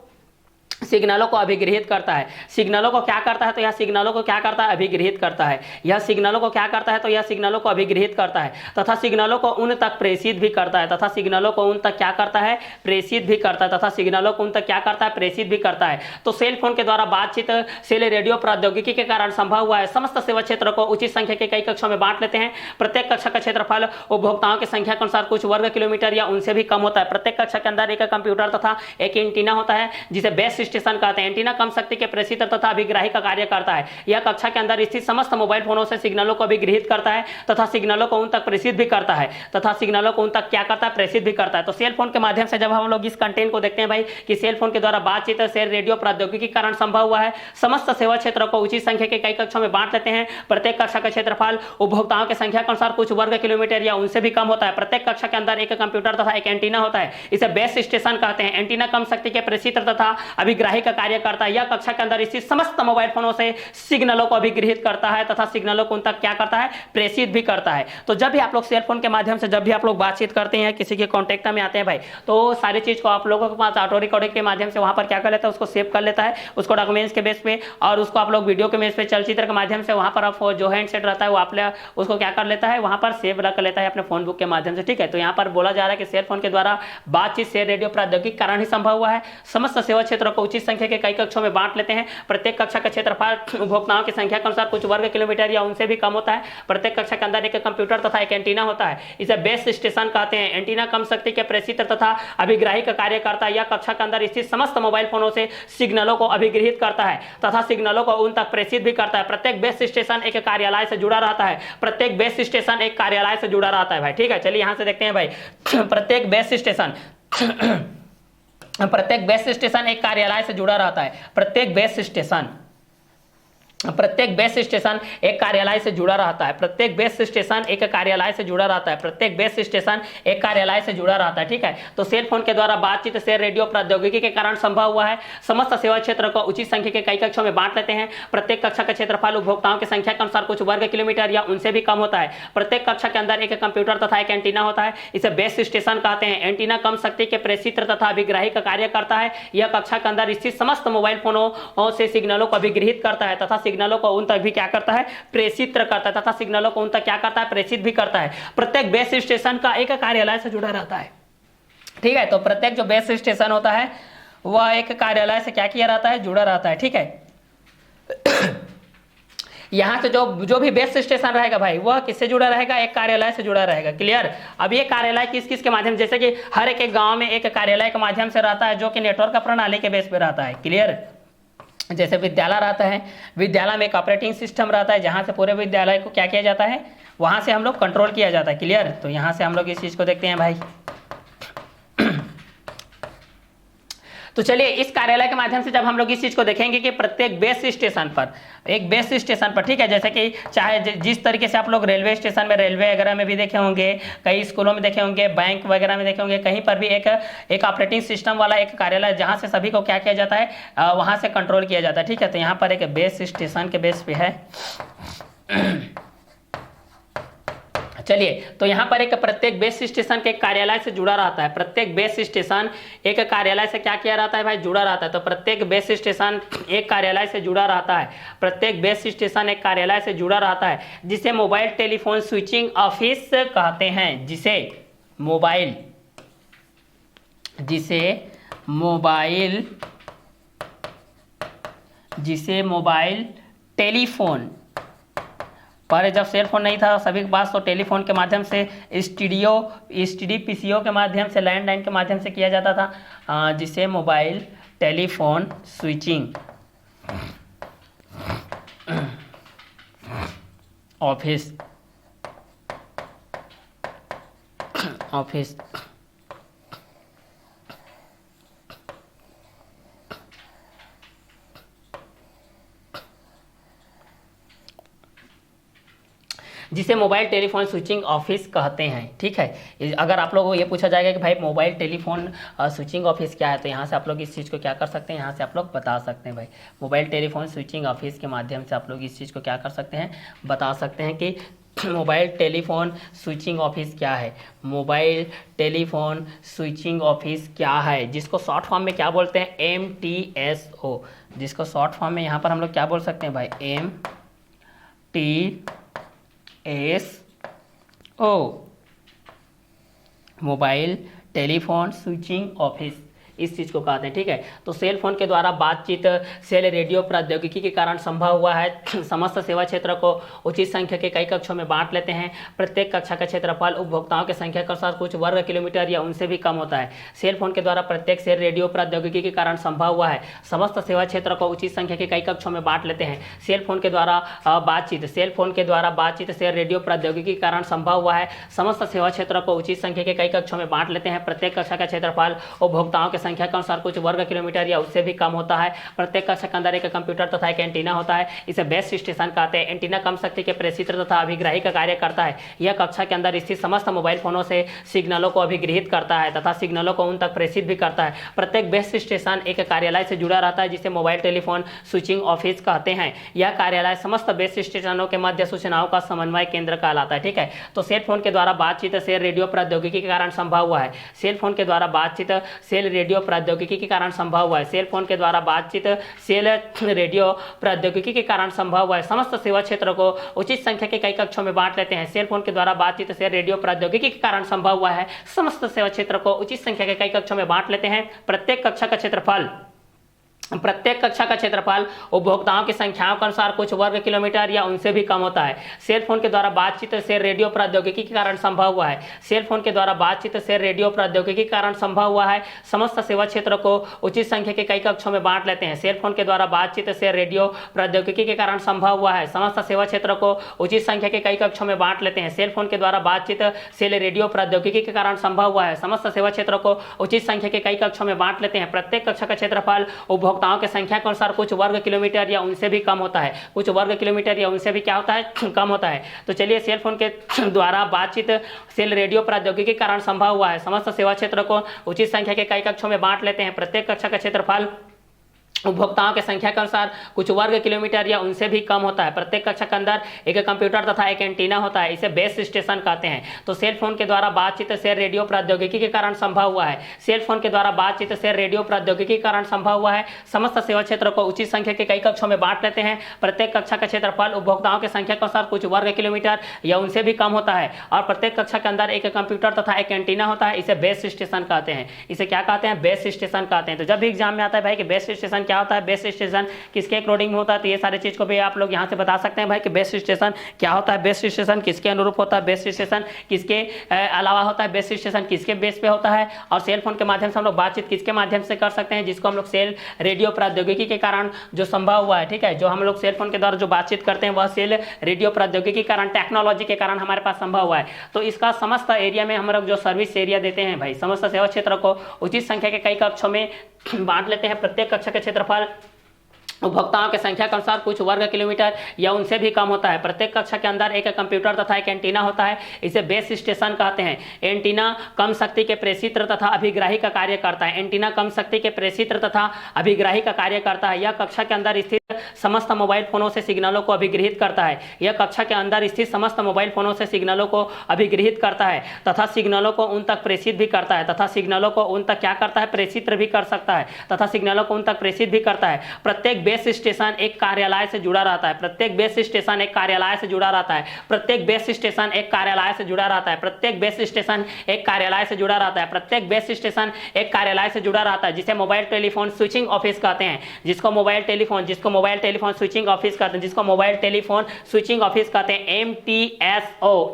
सिग्नलों को अभिगृहित करता है। सिग्नलों को क्या करता है? तो यह सिग्नलों को क्या करता है? अभिगृहित करता है। यह सिग्नलों को क्या करता है? तो यह सिग्नलों को अभिगृहित करता है तथा सिग्नलों को उन तक प्रेषित भी करता है तथा सिग्नलों को उन तक क्या करता है? प्रेषित भी करता है तथा सिग्नलों को उन तक क्या करता है? प्रेषित भी करता है। तो सेल फोन के द्वारा बातचीत सेल रेडियो प्रौद्योगिकी के कारण संभव हुआ है। समस्त सेवा क्षेत्र को उचित संख्या के कई कक्षों में बांट लेते हैं। प्रत्येक कक्षा का क्षेत्रफल उपभोक्ताओं की संख्या के अनुसार कुछ वर्ग किलोमीटर या उनसे भी कम होता है। प्रत्येक कक्षा के अंदर एक कंप्यूटर तथा एक एंटीना होता है जिसे बेस स्टेशन कहते हैं। एंटीना कम शक्ति के प्रेषित तथा अभिग्राही का कार्य करता है। यह कक्षा के अंदर स्थित समस्त मोबाइल फोनों से सिग्नलों को अभिगृहित करता है तथा सिग्नलों को उन तक प्रेषित भी करता है तथा सिग्नलों को उन तक क्या करता है? प्रेषित भी करता है। तो सेल फोन के माध्यम से जब हम लोग इस कंटेंट को देखते हैं भाई कि सेल फोन के द्वारा बातचीत सेल रेडियो प्रौद्योगिकी के कारण संभव हुआ है। समस्त सेवा क्षेत्रों को उचित संख्या के कई कक्षों में बांट लेते हैं। प्रत्येक कक्षा का क्षेत्रफल उपभोक्ताओं की संख्या के अनुसार कुछ वर्ग किलोमीटर या उनसे भी कम होता है। प्रत्येक कक्षा के अंदर एक कंप्यूटर तथा एक एंटीना होता है। इसे बेस स्टेशन कहते हैं। एंटीना कम शक्ति के प्रेषित तथा अभिग्राही का कार्य करता है। यह कक्षा के अंदर स्थित समस्त मोबाइल फोनों से सिग्नलों को अभिगृहित करता है तथा सिग्नलों को उन तक क्या करता है? प्रेषित भी करता है। तो जब भी आप लोग सेल फोन के माध्यम से जब भी आप लोग बातचीत करते हैं, किसी के कॉन्टेक्ट में आते हैं भाई, तो सारी चीज को आप लोगों के पास ऑटो रिकॉर्डिंग के माध्यम से वहां पर क्या कर लेता है? उसको सेव कर लेता है, उसको डॉक्यूमेंट्स के बेस पे, और उसको आप लोग वीडियो के बेस पे, चलचित्र के माध्यम से वहां पर आप जो हैंडसेट रहता है वो आप उसको क्या कर लेता है? वहां पर सेव रख लेता है अपने फोन बुक के माध्यम से। ठीक है, तो यहाँ पर बोला जा रहा है कि सेल फोन के द्वारा बातचीत सेल रेडियो प्रौद्योगिकी के कारण ही संभव हुआ है। समस्त सेवा क्षेत्रों को उचित संख्या के कई कक्षों में बांट लेते हैं। प्रत्येक कक्षा का क्षेत्रफल उपभोक्ताओं की संख्या के अनुसार कुछ वर्ग किलोमीटर या उनसे भी कम होता है। प्रत्येक कक्षा के अंदर एक कंप्यूटर तथा एक एंटीना होता है। इसे बेस स्टेशन कहते हैं। एंटीना कम शक्ति के प्रेषित तथा अभिग्राही का कार्य करता है। यह कक्षा के अंदर स्थित समस्त मोबाइल फोनों से सिग्नलों को अभिगृहित करता है तथा सिग्नलों को उन तक प्रेषित भी करता है। प्रत्येक बेस स्टेशन एक कार्यालय से जुड़ा रहता है। प्रत्येक बेस स्टेशन एक कार्यालय से जुड़ा रहता है भाई। ठीक है, चलिए यहां से देखते हैं भाई प्रत्येक बेस स्टेशन प्रत्येक बेस स्टेशन एक कार्यालय से जुड़ा रहता है। प्रत्येक बेस स्टेशन एक कार्यालय से जुड़ा रहता है। प्रत्येक बेस स्टेशन एक कार्यालय से जुड़ा रहता है। प्रत्येक बेस स्टेशन एक कार्यालय से जुड़ा रहता है। ठीक है, तो सेल फोन के द्वारा बातचीत से रेडियो प्रौद्योगिकी के कारण संभव हुआ है। समस्त सेवा क्षेत्र को उचित संख्या के कई कक्षों में बांट लेते हैं। प्रत्येक कक्षा का क्षेत्रफल उपभोक्ताओं की संख्या के अनुसार कुछ वर्ग किलोमीटर या उनसे भी कम होता है। प्रत्येक कक्षा के अंदर एक कंप्यूटर तथा एक एंटीना होता है। इसे बेस स्टेशन कहते हैं। एंटीना कम शक्ति के प्रेषित्र तथा अभिग्राही का कार्य करता है। यह कक्षा के अंदर स्थित समस्त मोबाइल फोनों से सिग्नलों को अभिग्रहित करता है तथा सिग्नलों को उन तक भी क्या करता है, प्रेषित करता है तथा सिग्नलों को उन तक क्या करता है, प्रेषित भी करता है। प्रत्येक बेस स्टेशन का एक कार्यालय से जुड़ा रहता है। ठीक है, तो प्रत्येक जो बेस स्टेशन होता है वह एक कार्यालय से क्या किया रहता है, जुड़ा रहता है। ठीक है, यहां से जो भी बेस स्टेशन रहेगा भाई वह किससे जुड़ा रहेगा, एक कार्यालय से जुड़ा रहेगा। क्लियर। अब ये कार्यालय किस किस के माध्यम, जैसे कि हर एक गांव में एक कार्यालय के माध्यम से रहता है जो कि नेटवर्क प्रणाली के बेस पे रहता है। क्लियर। जैसे विद्यालय रहता है, विद्यालय में एक ऑपरेटिंग सिस्टम रहता है जहां से पूरे विद्यालय को क्या किया जाता है, वहां से हम लोग कंट्रोल किया जाता है। क्लियर। तो यहां से हम लोग इस चीज को देखते हैं भाई। तो चलिए इस कार्यालय के माध्यम से जब हम लोग इस चीज को देखेंगे कि प्रत्येक बेस स्टेशन पर, एक बेस स्टेशन पर, ठीक है, जैसे कि चाहे जिस तरीके से आप लोग रेलवे स्टेशन में, रेलवे वगैरह में भी देखे होंगे, कई स्कूलों में देखे होंगे, बैंक वगैरह में देखे होंगे, कहीं पर भी एक ऑपरेटिंग सिस्टम वाला एक कार्यालय जहां से सभी को क्या किया जाता है, वहां से कंट्रोल किया जाता है। ठीक है, तो यहाँ पर एक बेस स्टेशन के बेस पे है। चलिए, तो यहाँ पर एक प्रत्येक बेस स्टेशन के कार्यालय से जुड़ा रहता है। प्रत्येक बेस स्टेशन एक कार्यालय से क्या किया रहता है भाई, जुड़ा रहता है। तो प्रत्येक बेस स्टेशन एक कार्यालय से जुड़ा रहता है। प्रत्येक बेस स्टेशन एक कार्यालय से जुड़ा रहता है, जिसे मोबाइल टेलीफोन स्विचिंग ऑफिस कहते हैं। जिसे मोबाइल टेलीफोन, पर जब सेल फोन नहीं था सभी के पास, तो टेलीफोन के माध्यम से एसटीडी पीसीओ के माध्यम से, लैंडलाइन के माध्यम से किया जाता था, जिसे मोबाइल टेलीफोन स्विचिंग ऑफिस जिसे मोबाइल टेलीफोन स्विचिंग ऑफिस कहते हैं। ठीक है, अगर आप लोगों को ये पूछा जाएगा कि भाई मोबाइल टेलीफोन स्विचिंग ऑफिस क्या है, तो यहाँ से आप लोग इस चीज़ को क्या कर सकते हैं, यहाँ से आप लोग बता सकते हैं भाई मोबाइल टेलीफोन स्विचिंग ऑफिस के माध्यम से आप लोग इस चीज़ को क्या कर सकते हैं, बता सकते हैं कि मोबाइल टेलीफोन स्विचिंग ऑफिस क्या है। मोबाइल टेलीफोन स्विचिंग ऑफिस क्या है, जिसको शॉर्ट फॉर्म में क्या बोलते हैं, MTSO, जिसको शॉर्ट फॉर्म में यहाँ पर हम लोग क्या बोल सकते हैं भाई, MTSO, mobile telephone switching office, इस चीज़ को कहते हैं। ठीक है, तो सेल फोन के द्वारा बातचीत सेल रेडियो प्रौद्योगिकी के कारण संभव हुआ है। समस्त सेवा क्षेत्र को उचित संख्या के कई कक्षों में बांट लेते हैं। प्रत्येक कक्षा का क्षेत्रफल उपभोक्ताओं की संख्या के अनुसार कुछ वर्ग किलोमीटर या उनसे भी कम होता है। सेल फोन के द्वारा प्रत्येक सेल रेडियो प्रौद्योगिकी के कारण संभव हुआ है। समस्त सेवा क्षेत्र को उचित संख्या के कई कक्षों में बांट लेते हैं। सेल फोन के द्वारा बातचीत सेल रेडियो प्रौद्योगिकी के कारण संभव हुआ है। समस्त सेवा क्षेत्र को उचित संख्या के कई कक्षों में बांट लेते हैं। प्रत्येक कक्षा का क्षेत्रफल उपभोक्ताओं के संख्या के अनुसार कुछ वर्ग किलोमीटर या उससे भी कम होता है। प्रत्येक कक्षा के अंदर एक कंप्यूटर तथा एक एंटीना होता है। इसे बेस स्टेशन कहते हैं। एंटीना कम शक्ति के प्रेषित्र तथा अभिग्राही का कार्य करता है। यह कक्षा के अंदर स्थित समस्त मोबाइल फोनों से सिग्नलों को अभिग्रहित करता है तथा सिग्नलों को उन तक प्रेषित भी करता है। प्रत्येक बेस स्टेशन एक कार्यालय से जुड़ा रहता है, जिसे मोबाइल टेलीफोन स्विचिंग ऑफिस कहते हैं। यह कार्यालय समस्त बेस स्टेशनों के मध्य सूचनाओं का समन्वय केंद्र कहलाता है। ठीक है, तो सेल फोन के द्वारा बातचीत सेल रेडियो प्रौद्योगिकी के कारण संभव हुआ है। सेल फोन के द्वारा बातचीत सेल रेडियो प्रौद्योगिकी के कारण संभव हुआ है। सेल फोन के द्वारा बातचीत सेल रेडियो प्रौद्योगिकी के कारण संभव हुआ है। समस्त सेवा क्षेत्र को उचित संख्या के कई कक्षों में बांट लेते हैं। सेल फोन के द्वारा बातचीत सेल रेडियो प्रौद्योगिकी के कारण संभव हुआ है। समस्त सेवा क्षेत्र को उचित संख्या के कई कक्षों में बांट लेते हैं। प्रत्येक कक्षा का क्षेत्रफल प्रत्येक कक्षा का क्षेत्रफल उपभोक्ताओं की संख्याओं के अनुसार कुछ वर्ग किलोमीटर या उनसे भी कम होता है। सेल फोन के द्वारा बातचीत से रेडियो प्रौद्योगिकी के कारण संभव हुआ है। सेल फोन के द्वारा बातचीत से रेडियो प्रौद्योगिकी के कारण संभव हुआ है। समस्त सेवा क्षेत्र को उचित संख्या के कई कक्षों में बांट लेते हैं। सेल फोन के द्वारा बातचीत से रेडियो प्रौद्योगिकी के कारण संभव हुआ है। समस्त सेवा क्षेत्र को उचित संख्या के कई कक्षों में बांट लेते हैं। सेल फोन के द्वारा बातचीत से रेडियो प्रौद्योगिकी के कारण संभव हुआ है। समस्त सेवा क्षेत्र को उचित संख्या के कई कक्षों में बांट लेते हैं। प्रत्येक कक्षा का क्षेत्रफल उपभोक्ताओं की संख्या के अनुसार कुछ वर्ग किलोमीटर या उनसे भी कम होता है। कुछ वर्ग किलोमीटर या उनसे भी क्या होता है, कम होता है। तो चलिए, सेल फोन के द्वारा बातचीत से रेडियो प्रौद्योगिकी के कारण संभव हुआ है। समस्त सेवा क्षेत्र को उचित संख्या के कई कक्षों में बांट लेते हैं। प्रत्येक कक्षा का क्षेत्रफल उपभोक्ताओं की संख्या के अनुसार कुछ वर्ग किलोमीटर या उनसे भी कम होता है। प्रत्येक कक्षा के अंदर एक कंप्यूटर तथा एक एंटीना होता है। इसे बेस स्टेशन कहते हैं। तो सेल फोन के द्वारा बातचीत से रेडियो प्रौद्योगिकी के कारण संभव हुआ है। सेल फोन के द्वारा बातचीत से रेडियो प्रौद्योगिकी के कारण संभव हुआ है। समस्त सेवा क्षेत्र को उचित संख्या के कई कक्षों में बांट लेते हैं। प्रत्येक कक्षा का क्षेत्रफल उपभोक्ताओं की संख्या के अनुसार कुछ वर्ग किलोमीटर या उनसे भी कम होता है। और प्रत्येक कक्षा के अंदर एक कंप्यूटर तथा एक एंटीना होता है। इसे बेस स्टेशन कहते हैं। इसे क्या कहते हैं, बेस स्टेशन कहते हैं। तो जब भी एग्जाम में आता है भाई कि बेस स्टेशन क्या होता है, बेस स्टेशन किसके अकॉर्डिंग होता है, तो ये सारी चीज को भी आप लोग यहां से बता सकते हैं भाई कि बेस स्टेशन क्या होता है, बेस स्टेशन किसके अनुरूप होता है, बेस स्टेशन किसके अलावा होता है, बेस स्टेशन किसके बेस पे होता है। और सेल फोन के माध्यम से हम लोग बातचीत किसके माध्यम से कर सकते हैं, जिसको हम लोग सेल रेडियो प्रौद्योगिकी के कारण जो संभव हुआ है। ठीक है, जो हम लोग सेल फोन के द्वारा जो बातचीत करते हैं वह सेल रेडियो प्रौद्योगिकी के कारण, टेक्नोलॉजी के कारण हमारे पास संभव हुआ है। तो इसका समस्त एरिया में हम लोग जो सर्विस एरिया देते हैं भाई, समस्त सेवा क्षेत्र को उचित संख्या के कई कक्षों में बांट लेते हैं। प्रत्येक कक्षा के क्षेत्रफल उपभोक्ताओं की संख्या के अनुसार कुछ वर्ग किलोमीटर या उनसे भी कम होता है। प्रत्येक कक्षा के अंदर एक कंप्यूटर तथा एक एंटीना होता है। इसे बेस स्टेशन कहते हैं। एंटीना कम शक्ति के प्रेषित्र तथा अभिग्राही का कार्य करता है। एंटीना कम शक्ति के प्रेषित्र तथा अभिग्राही का कार्य करता है। यह कक्षा के अंदर स्थित समस्त मोबाइल फोनों से सिग्नलों को अभिगृहित करता है। यह कक्षा के अंदर स्थित समस्त मोबाइल फोनों से सिग्नलों को अभिगृहित करता है तथा सिग्नलों को उन तक प्रेषित भी करता है तथा सिग्नलों को उन तक क्या करता है, प्रेषित भी कर सकता है तथा सिग्नलों को उन तक प्रेषित भी करता है। प्रत्येक बेस स्टेशन एक कार्यालय से जुड़ा रहता है। प्रत्येक बेस स्टेशन एक कार्यालय से जुड़ा रहता है। प्रत्येक बेस स्टेशन एक कार्यालय से जुड़ा रहता है। प्रत्येक बेस स्टेशन एक कार्यालय से जुड़ा रहता है। प्रत्येक बेस स्टेशन एक कार्यालय से जुड़ा रहता है, जिसे मोबाइल टेलीफोन स्विचिंग ऑफिस कहते हैं। जिसको मोबाइल टेलीफोन स्विचिंग ऑफिस कहते हैं। जिसको मोबाइल टेलीफोन स्विचिंग ऑफिस कहते हैं। MTSO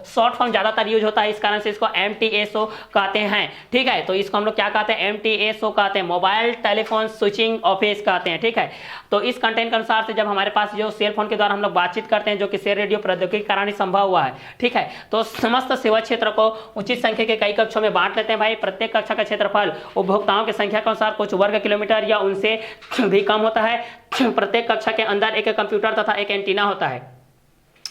शॉर्ट फॉर्म ज्यादातर यूज होता है, इस कारण से इसको MTSO कहते हैं। ठीक है, तो इसको हम लोग क्या कहते हैं, MTSO कहते हैं, मोबाइल टेलीफोन स्विचिंग ऑफिस कहते हैं। ठीक है, तो इस कंटेंट के अनुसार से जब हमारे पास जो सेल फोन के द्वारा हम लोग बातचीत करते हैं, जो कि सेल रेडियो प्रौद्योगिकी के कारण ही संभव हुआ है। ठीक है, तो समस्त सेवा क्षेत्र को उचित संख्या के कई कक्षों में बांट लेते हैं भाई। प्रत्येक कक्षा का क्षेत्रफल उपभोक्ताओं की संख्या के अनुसार कुछ वर्ग किलोमीटर या उनसे भी कम होता है। प्रत्येक कक्षा के अंदर एक कंप्यूटर तथा एक एंटीना होता है।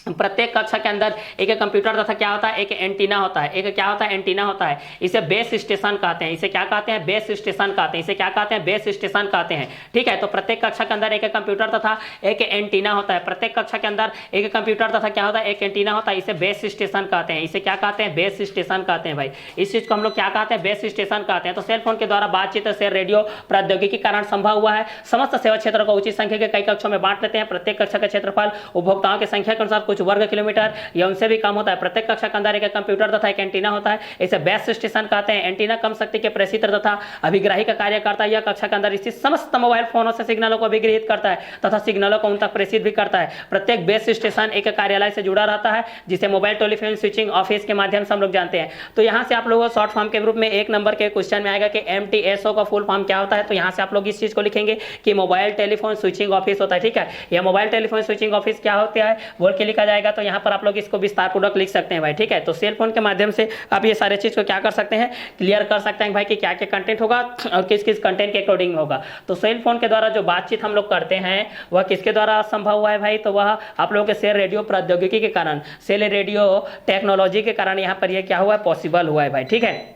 प्रत्येक कक्षा के अंदर एक कंप्यूटर तथा क्या होता है, एक एंटीना होता है। एक क्या होता है, एंटीना होता है। इसे बेस स्टेशन कहते हैं। इसे क्या कहते हैं, बेस स्टेशन कहते हैं। इसे क्या कहते हैं, बेस स्टेशन कहते हैं। ठीक है, तो प्रत्येक कक्षा के अंदर एक कंप्यूटर तथा एक एंटीना होता है। प्रत्येक कक्षा के अंदर एक कंप्यूटर तथा क्या होता है, एक एंटीना होता है। इसे बेस स्टेशन कहते हैं। इसे क्या कहते हैं, बेस स्टेशन कहते हैं भाई। इस चीज को हम लोग क्या कहते हैं, बेस स्टेशन कहते हैं। तो सेल फोन के द्वारा बातचीत से रेडियो प्रौद्योगिकी के कारण संभव हुआ है। समस्त सेवा क्षेत्र को उचित संख्या के कई कक्षों में बांट लेते हैं। प्रत्येक कक्षा का क्षेत्रफल उपभोक्ताओं की संख्या के अनुसार कुछ वर्ग किलोमीटर या उनसे भी कम होता है। प्रत्येक कक्षा के अंदर एक कंप्यूटर तथा एक एंटीना होता है। इसे बेस स्टेशन कहते हैं। एंटीना कम शक्ति के प्रेषित्र तथा अभिग्राही का कार्य करता है। यह कक्षा के अंदर स्थित समस्त मोबाइल फोनों से सिग्नलों को अभिगृहित करता है तथा सिग्नलों को उन तक प्रेषित भी करता है। प्रत्येक बेस स्टेशन एक कार्यालय से जुड़ा रहता है, जिसे मोबाइल टेलीफोन स्विचिंग ऑफिस के माध्यम से हम लोग जानते हैं। तो यहाँ से आप लोगों को शॉर्ट फॉर्म के रूप में एक नंबर के क्वेश्चन में आएगा कि MTSO का फुल फॉर्म क्या होता है। तो यहाँ से आप लोग इस चीज को लिखेंगे कि मोबाइल टेलीफोन स्विचिंग ऑफिस होता है। ठीक है, यह मोबाइल टेलीफोन स्विचिंग ऑफिस क्या होता है बोल के लिखा जाएगा। तो यहाँ पर आप लोग इसको विस्तार लिख सकते हैं भाई। ठीक है, तो सेल फोन के माध्यम से आप ये सारे चीज को क्या कर सकते हैं, क्लियर कर सकते हैं भाई कि क्या क्या कंटेंट होगा और किस किस कंटेंट के अकॉर्डिंग होगा। तो सेल फोन के द्वारा जो बातचीत हम लोग करते हैं वह किसके द्वारा संभव हुआ है भाई, तो वह आप लोगों के सेल रेडियो प्रौद्योगिकी के कारण, सेल रेडियो टेक्नोलॉजी के कारण यहाँ पर यह क्या हुआ है, पॉसिबल हुआ है भाई। ठीक है,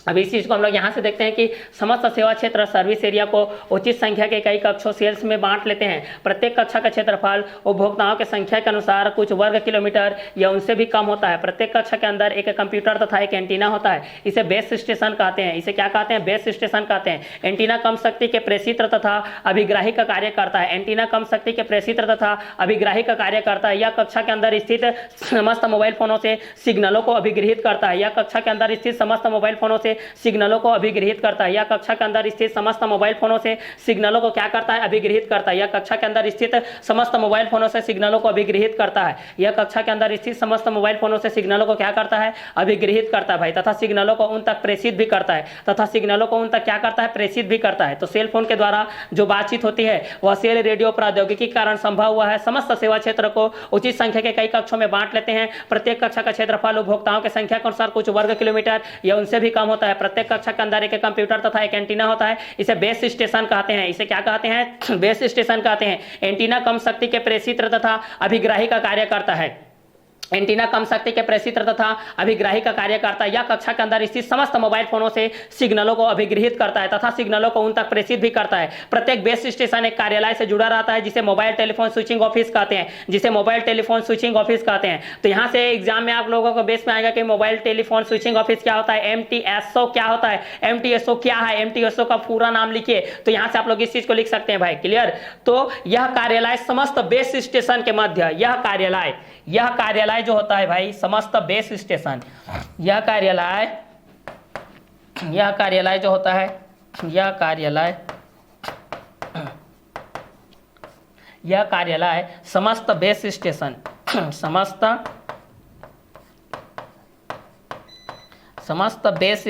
अब इस चीज को हम लोग यहाँ से देखते हैं कि समस्त सेवा क्षेत्र सर्विस एरिया को उचित संख्या के कई कक्षों सेल्स में बांट लेते हैं। प्रत्येक कक्षा का क्षेत्रफल उपभोक्ताओं की संख्या के अनुसार कुछ वर्ग किलोमीटर या उनसे भी कम होता है। प्रत्येक कक्षा के अंदर एक कंप्यूटर तथा एक एंटीना होता है। इसे बेस स्टेशन कहते हैं। इसे क्या कहते हैं, बेस स्टेशन कहते हैं। एंटीना कम शक्ति के प्रेषित्र तथा अभिग्राही का कार्य करता है। एंटीना कम शक्ति के प्रेषित्र तथा अभिग्राही का कार्य करता है। यह कक्षा के अंदर स्थित समस्त मोबाइल फोनों से सिग्नलों को अभिगृहित करता है। यह कक्षा के अंदर स्थित समस्त मोबाइल फोनों से सिग्नलों को अभिग्रहित करता है। यह कक्षा के अंदर स्थित समस्त मोबाइल फोनों से सिग्नलों को क्या करता है, अभिग्रहित करता है। यह कक्षा के अंदर स्थित समस्त मोबाइल फोनों से सिग्नलों को अभिग्रहित करता है। यह कक्षा के अंदर स्थित समस्त मोबाइल फोनों से सिग्नलों को क्या करता है, अभिग्रहित करता है भाई, तथा सिग्नलों को उन तक प्रेषित भी करता है, तथा सिग्नलों को उन तक क्या करता है, प्रेषित भी करता है। तो सेल फोन के द्वारा जो बातचीत होती है वह सेल रेडियो प्रौद्योगिकी के कारण संभव हुआ है। समस्त सेवा क्षेत्र को उचित संख्या के कई कक्षों में बांट लेते हैं। प्रत्येक कक्षा का क्षेत्रफल उपभोक्ताओं की संख्या के अनुसार कुछ वर्ग किलोमीटर या उनसे भी कम होता है। प्रत्येक कक्षा के अंदर एक कंप्यूटर तथा एक एंटीना होता है। इसे बेस स्टेशन कहते हैं। इसे क्या कहते हैं, बेस स्टेशन कहते हैं। एंटीना कम शक्ति के प्रेषित्र तथा अभिग्राही का कार्य करता है। एंटीना कम शक्ति के प्रेषित्र तथा अभिग्राही का कार्य करता है। यह कक्षा के अंदर स्थित समस्त मोबाइल फोनों से सिग्नलों को अभिग्रहित करता है तथा सिग्नलों को उन तक प्रेषित भी करता है। प्रत्येक बेस स्टेशन एक कार्यालय से जुड़ा रहता है जिसे मोबाइल टेलीफोन स्विचिंग ऑफिस कहते हैं, जिसे मोबाइल टेलीफोन स्विचिंग ऑफिस कहते हैं। तो यहाँ से एग्जाम में आप लोगों को बेस में आएगा कि मोबाइल टेलीफोन स्विचिंग ऑफिस क्या होता है, MTSO क्या होता है, MTSO क्या है, MTSO का पूरा नाम लिखिए। तो यहाँ से आप लोग इस चीज को लिख सकते हैं भाई, क्लियर। तो यह कार्यालय समस्त बेस स्टेशन के मध्य, यह कार्यालय जो होता है भाई समस्त बेस स्टेशन, यह कार्यालय जो होता है, यह कार्यालय समस्त बेस स्टेशन, समस्त बेस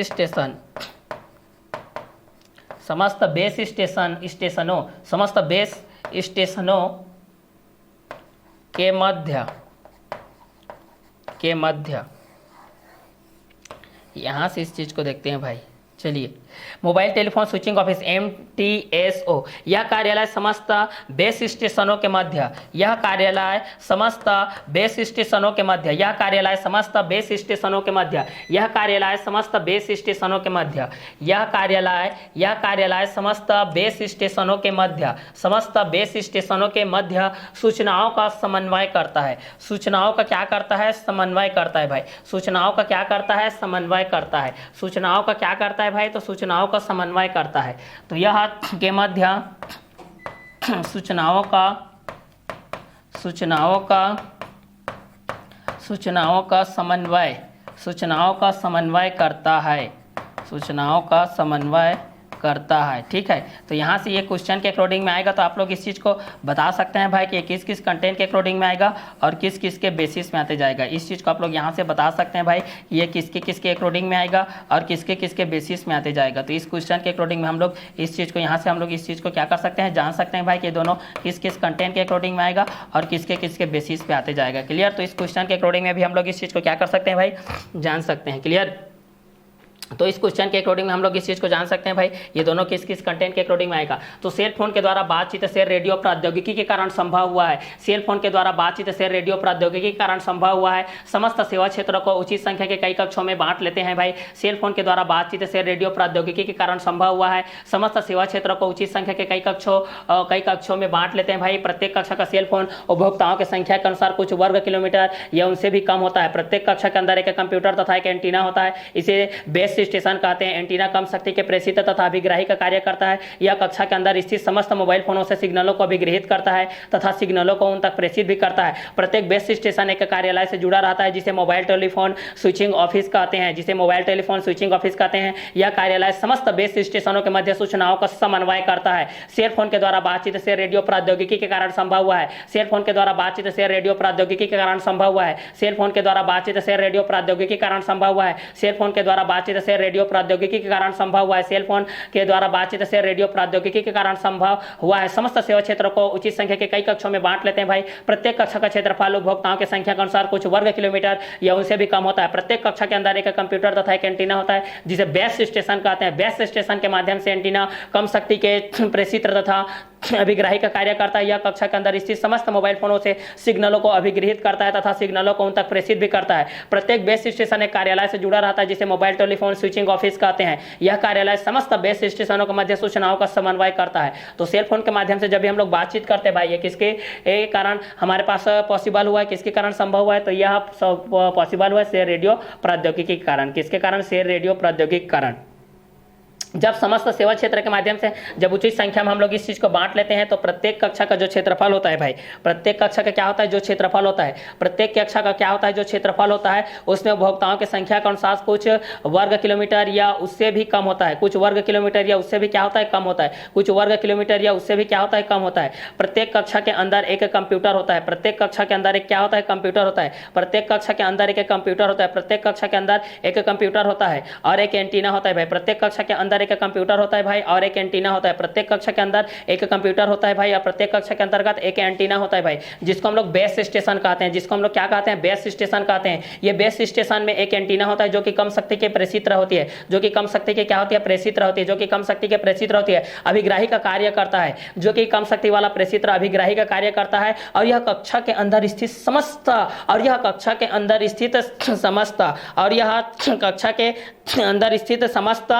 स्टेशनों के मध्य यहां से इस चीज को देखते हैं भाई। चलिए, mobile telephone switching office MTSO, यह कार्यालय समस्त बेस स्टेशनों के मध्य, यह कार्यालय समस्त बेस स्टेशनों के मध्य, यह कार्यालय समस्त बेस स्टेशनों के मध्य, यह कार्यालय समस्त बेस स्टेशनों के मध्य, यह कार्यालय समस्त बेस स्टेशनों के मध्य, समस्त बेस स्टेशनों के मध्य सूचनाओं का समन्वय करता है। सूचनाओं का क्या करता है, समन्वय करता है भाई। सूचनाओं का क्या करता है, समन्वय करता है। सूचनाओं का क्या करता है भाई, तो सूचनाओं का समन्वय करता है। तो यह के मध्य सूचनाओं का समन्वय करता है। ठीक है, तो यहाँ से ये क्वेश्चन के अकॉर्डिंग में आएगा, तो आप लोग इस चीज़ को बता सकते हैं भाई कि किस किस कंटेंट के अकॉर्डिंग में आएगा और किस किस के बेसिस में आते जाएगा। इस चीज़ को आप लोग यहाँ से बता सकते हैं भाई ये किसके अकॉर्डिंग में आएगा और किसके बेसिस में आते जाएगा। तो इस क्वेश्चन के अकॉर्डिंग में हम लोग इस चीज़ को यहाँ से हम लोग इस चीज़ को क्या कर सकते हैं, जान सकते हैं भाई कि दोनों किस किस कंटेंट के अकॉर्डिंग में आएगा और किसके बेसिस पे आते जाएगा। क्लियर। तो इस क्वेश्चन के अकॉर्डिंग में भी हम लोग इस चीज़ को क्या कर सकते हैं भाई, जान सकते हैं। क्लियर। तो इस क्वेश्चन के अकॉर्डिंग में हम लोग इस चीज़ को जान सकते हैं भाई ये दोनों किस किस कंटेंट के अकॉर्डिंग में आएगा। तो सेल फोन के द्वारा बातचीत से रेडियो प्रौद्योगिकी के कारण संभव हुआ है। सेल फोन के द्वारा बातचीत से रेडियो प्रौद्योगिकी के कारण संभव हुआ है। समस्त सेवा क्षेत्रों को उचित संख्या के कई कक्षों में बांट लेते हैं भाई। सेल फोन के द्वारा बातचीत से रेडियो प्रौद्योगिकी के कारण संभव हुआ है। समस्त सेवा क्षेत्रों को उचित संख्या के कई कक्षों में बांट लेते हैं भाई। प्रत्येक कक्षा का सेल फोन उपभोक्ताओं की संख्या के अनुसार कुछ वर्ग किलोमीटर या उनसे भी कम होता है। प्रत्येक कक्षा के अंदर एक कंप्यूटर तथा एक एंटीना होता है। इसे बेस स्टेशन कहते हैं। एंटीना कम शक्ति के प्रेषित तथा अभिग्राही का कार्य करता है। यह कक्षा के अंदर स्थित समस्त मोबाइल फोनों से सिग्नलों को अभिग्रहित करता है तथा सिग्नलों को उन तक प्रेषित भी करता है। प्रत्येक बेस स्टेशन एक कार्यालय से जुड़ा रहता है जिसे मोबाइल टेलीफोन स्विचिंग ऑफिस कहते हैं। यह कार्यालय समस्त बेस स्टेशनों के मध्य सूचनाओं का समन्वय करता है। सेल फोन के द्वारा बातचीत से रेडियो प्रौद्योगिकी के कारण संभव हुआ है। सेल फोन के द्वारा बातचीत से रेडियो प्रौद्योगिकी के कारण संभव हुआ है। सेल फोन के द्वारा बातचीत से रेडियो प्रौद्योगिकी के कारण संभव हुआ है। सेल फोन के द्वारा बातचीत से रेडियो प्रौद्योगिकी के कारण संभव हुआ है। सेल फोन के द्वारा बातचीत से रेडियो प्रौद्योगिकी के कारण संभव हुआ है। समस्त सेवा क्षेत्रों को उचित संख्या के कई कक्षों में बांट लेते हैं भाई। प्रत्येक कक्षा का क्षेत्रफल उपभोक्ताओं की संख्या के अनुसार कुछ वर्ग किलोमीटर या उनसे भी कम होता है। प्रत्येक कक्षा के अंदर एक कंप्यूटर तथा एक एंटीना होता है जिसे बेस स्टेशन कहते हैं। बेस स्टेशन के माध्यम से एंटीना कम शक्ति के प्रेषित तथा अभिग्राही का कार्य करता है। यह कक्षा के अंदर स्थित समस्त मोबाइल फोनों से सिग्नलों को अभिग्रहित करता है तथा सिग्नलों को उन तक प्रेषित भी करता है। प्रत्येक बेस स्टेशन एक कार्यालय से जुड़ा रहता है जिसे मोबाइल टेलीफोन स्विचिंग ऑफिस कहते हैं। यह कार्यालय समस्त बेस स्टेशनों के मध्य सूचनाओं का समन्वय करता है। तो सेल फोन के माध्यम से जब भी हम लोग बातचीत करते हैं भाई ये किसके कारण हमारे पास पॉसिबल हुआ है, किसके कारण संभव हुआ है, तो यह पॉसिबल हुआ है शेयर रेडियो प्रौद्योगिकी के कारण। किसके कारण? शेयर रेडियो प्रौद्योगिकी के कारण। जब समस्त सेवा क्षेत्र के माध्यम से जब उचित संख्या में हम लोग इस चीज को बांट लेते हैं तो प्रत्येक कक्षा का जो क्षेत्रफल होता है भाई, प्रत्येक कक्षा का क्या होता है, जो क्षेत्रफल होता है, प्रत्येक कक्षा का क्या होता है, जो क्षेत्रफल होता है, उसमें उपभोक्ताओं की संख्या के अनुसार कुछ वर्ग किलोमीटर या उससे भी कम होता है, कुछ वर्ग किलोमीटर या उससे भी क्या होता है, कम होता है, कुछ वर्ग किलोमीटर या उससे भी क्या होता है, कम होता है। प्रत्येक कक्षा के अंदर एक कंप्यूटर होता है, प्रत्येक कक्षा के अंदर एक क्या होता है, कंप्यूटर होता है, प्रत्येक कक्षा के अंदर एक कंप्यूटर होता है, प्रत्येक कक्षा के अंदर एक कंप्यूटर होता है और एक एंटीना होता है भाई, प्रत्येक कक्षा के अंदर एक कंप्यूटर होता है भाई और एक एंटीना होता है, प्रत्येक कक्षा के अंदर एक कंप्यूटर होता है भाई और प्रत्येक कक्षा के अंतर्गत एक एंटीना होता है भाई, जिसको हम लोग बेस स्टेशन कहते हैं, जिसको हम लोग क्या कहते हैं, बेस स्टेशन कहते हैं। ये बेस स्टेशन में एक एंटीना होता है जो कि कम शक्ति के प्रेषित होती है, जो कि कम शक्ति के क्या होती है, प्रेषित होती है, जो कि कम शक्ति के प्रेषित होती है, अभिग्राही का कार्य करता है, जो कि कम शक्ति वाला प्रेषित अभिग्राही का कार्य करता है। और यह कक्षा के अंदर स्थित समस्त और यह कक्षा के अंदर स्थित समस्त और यह कक्षा के अंदर स्थित समस्त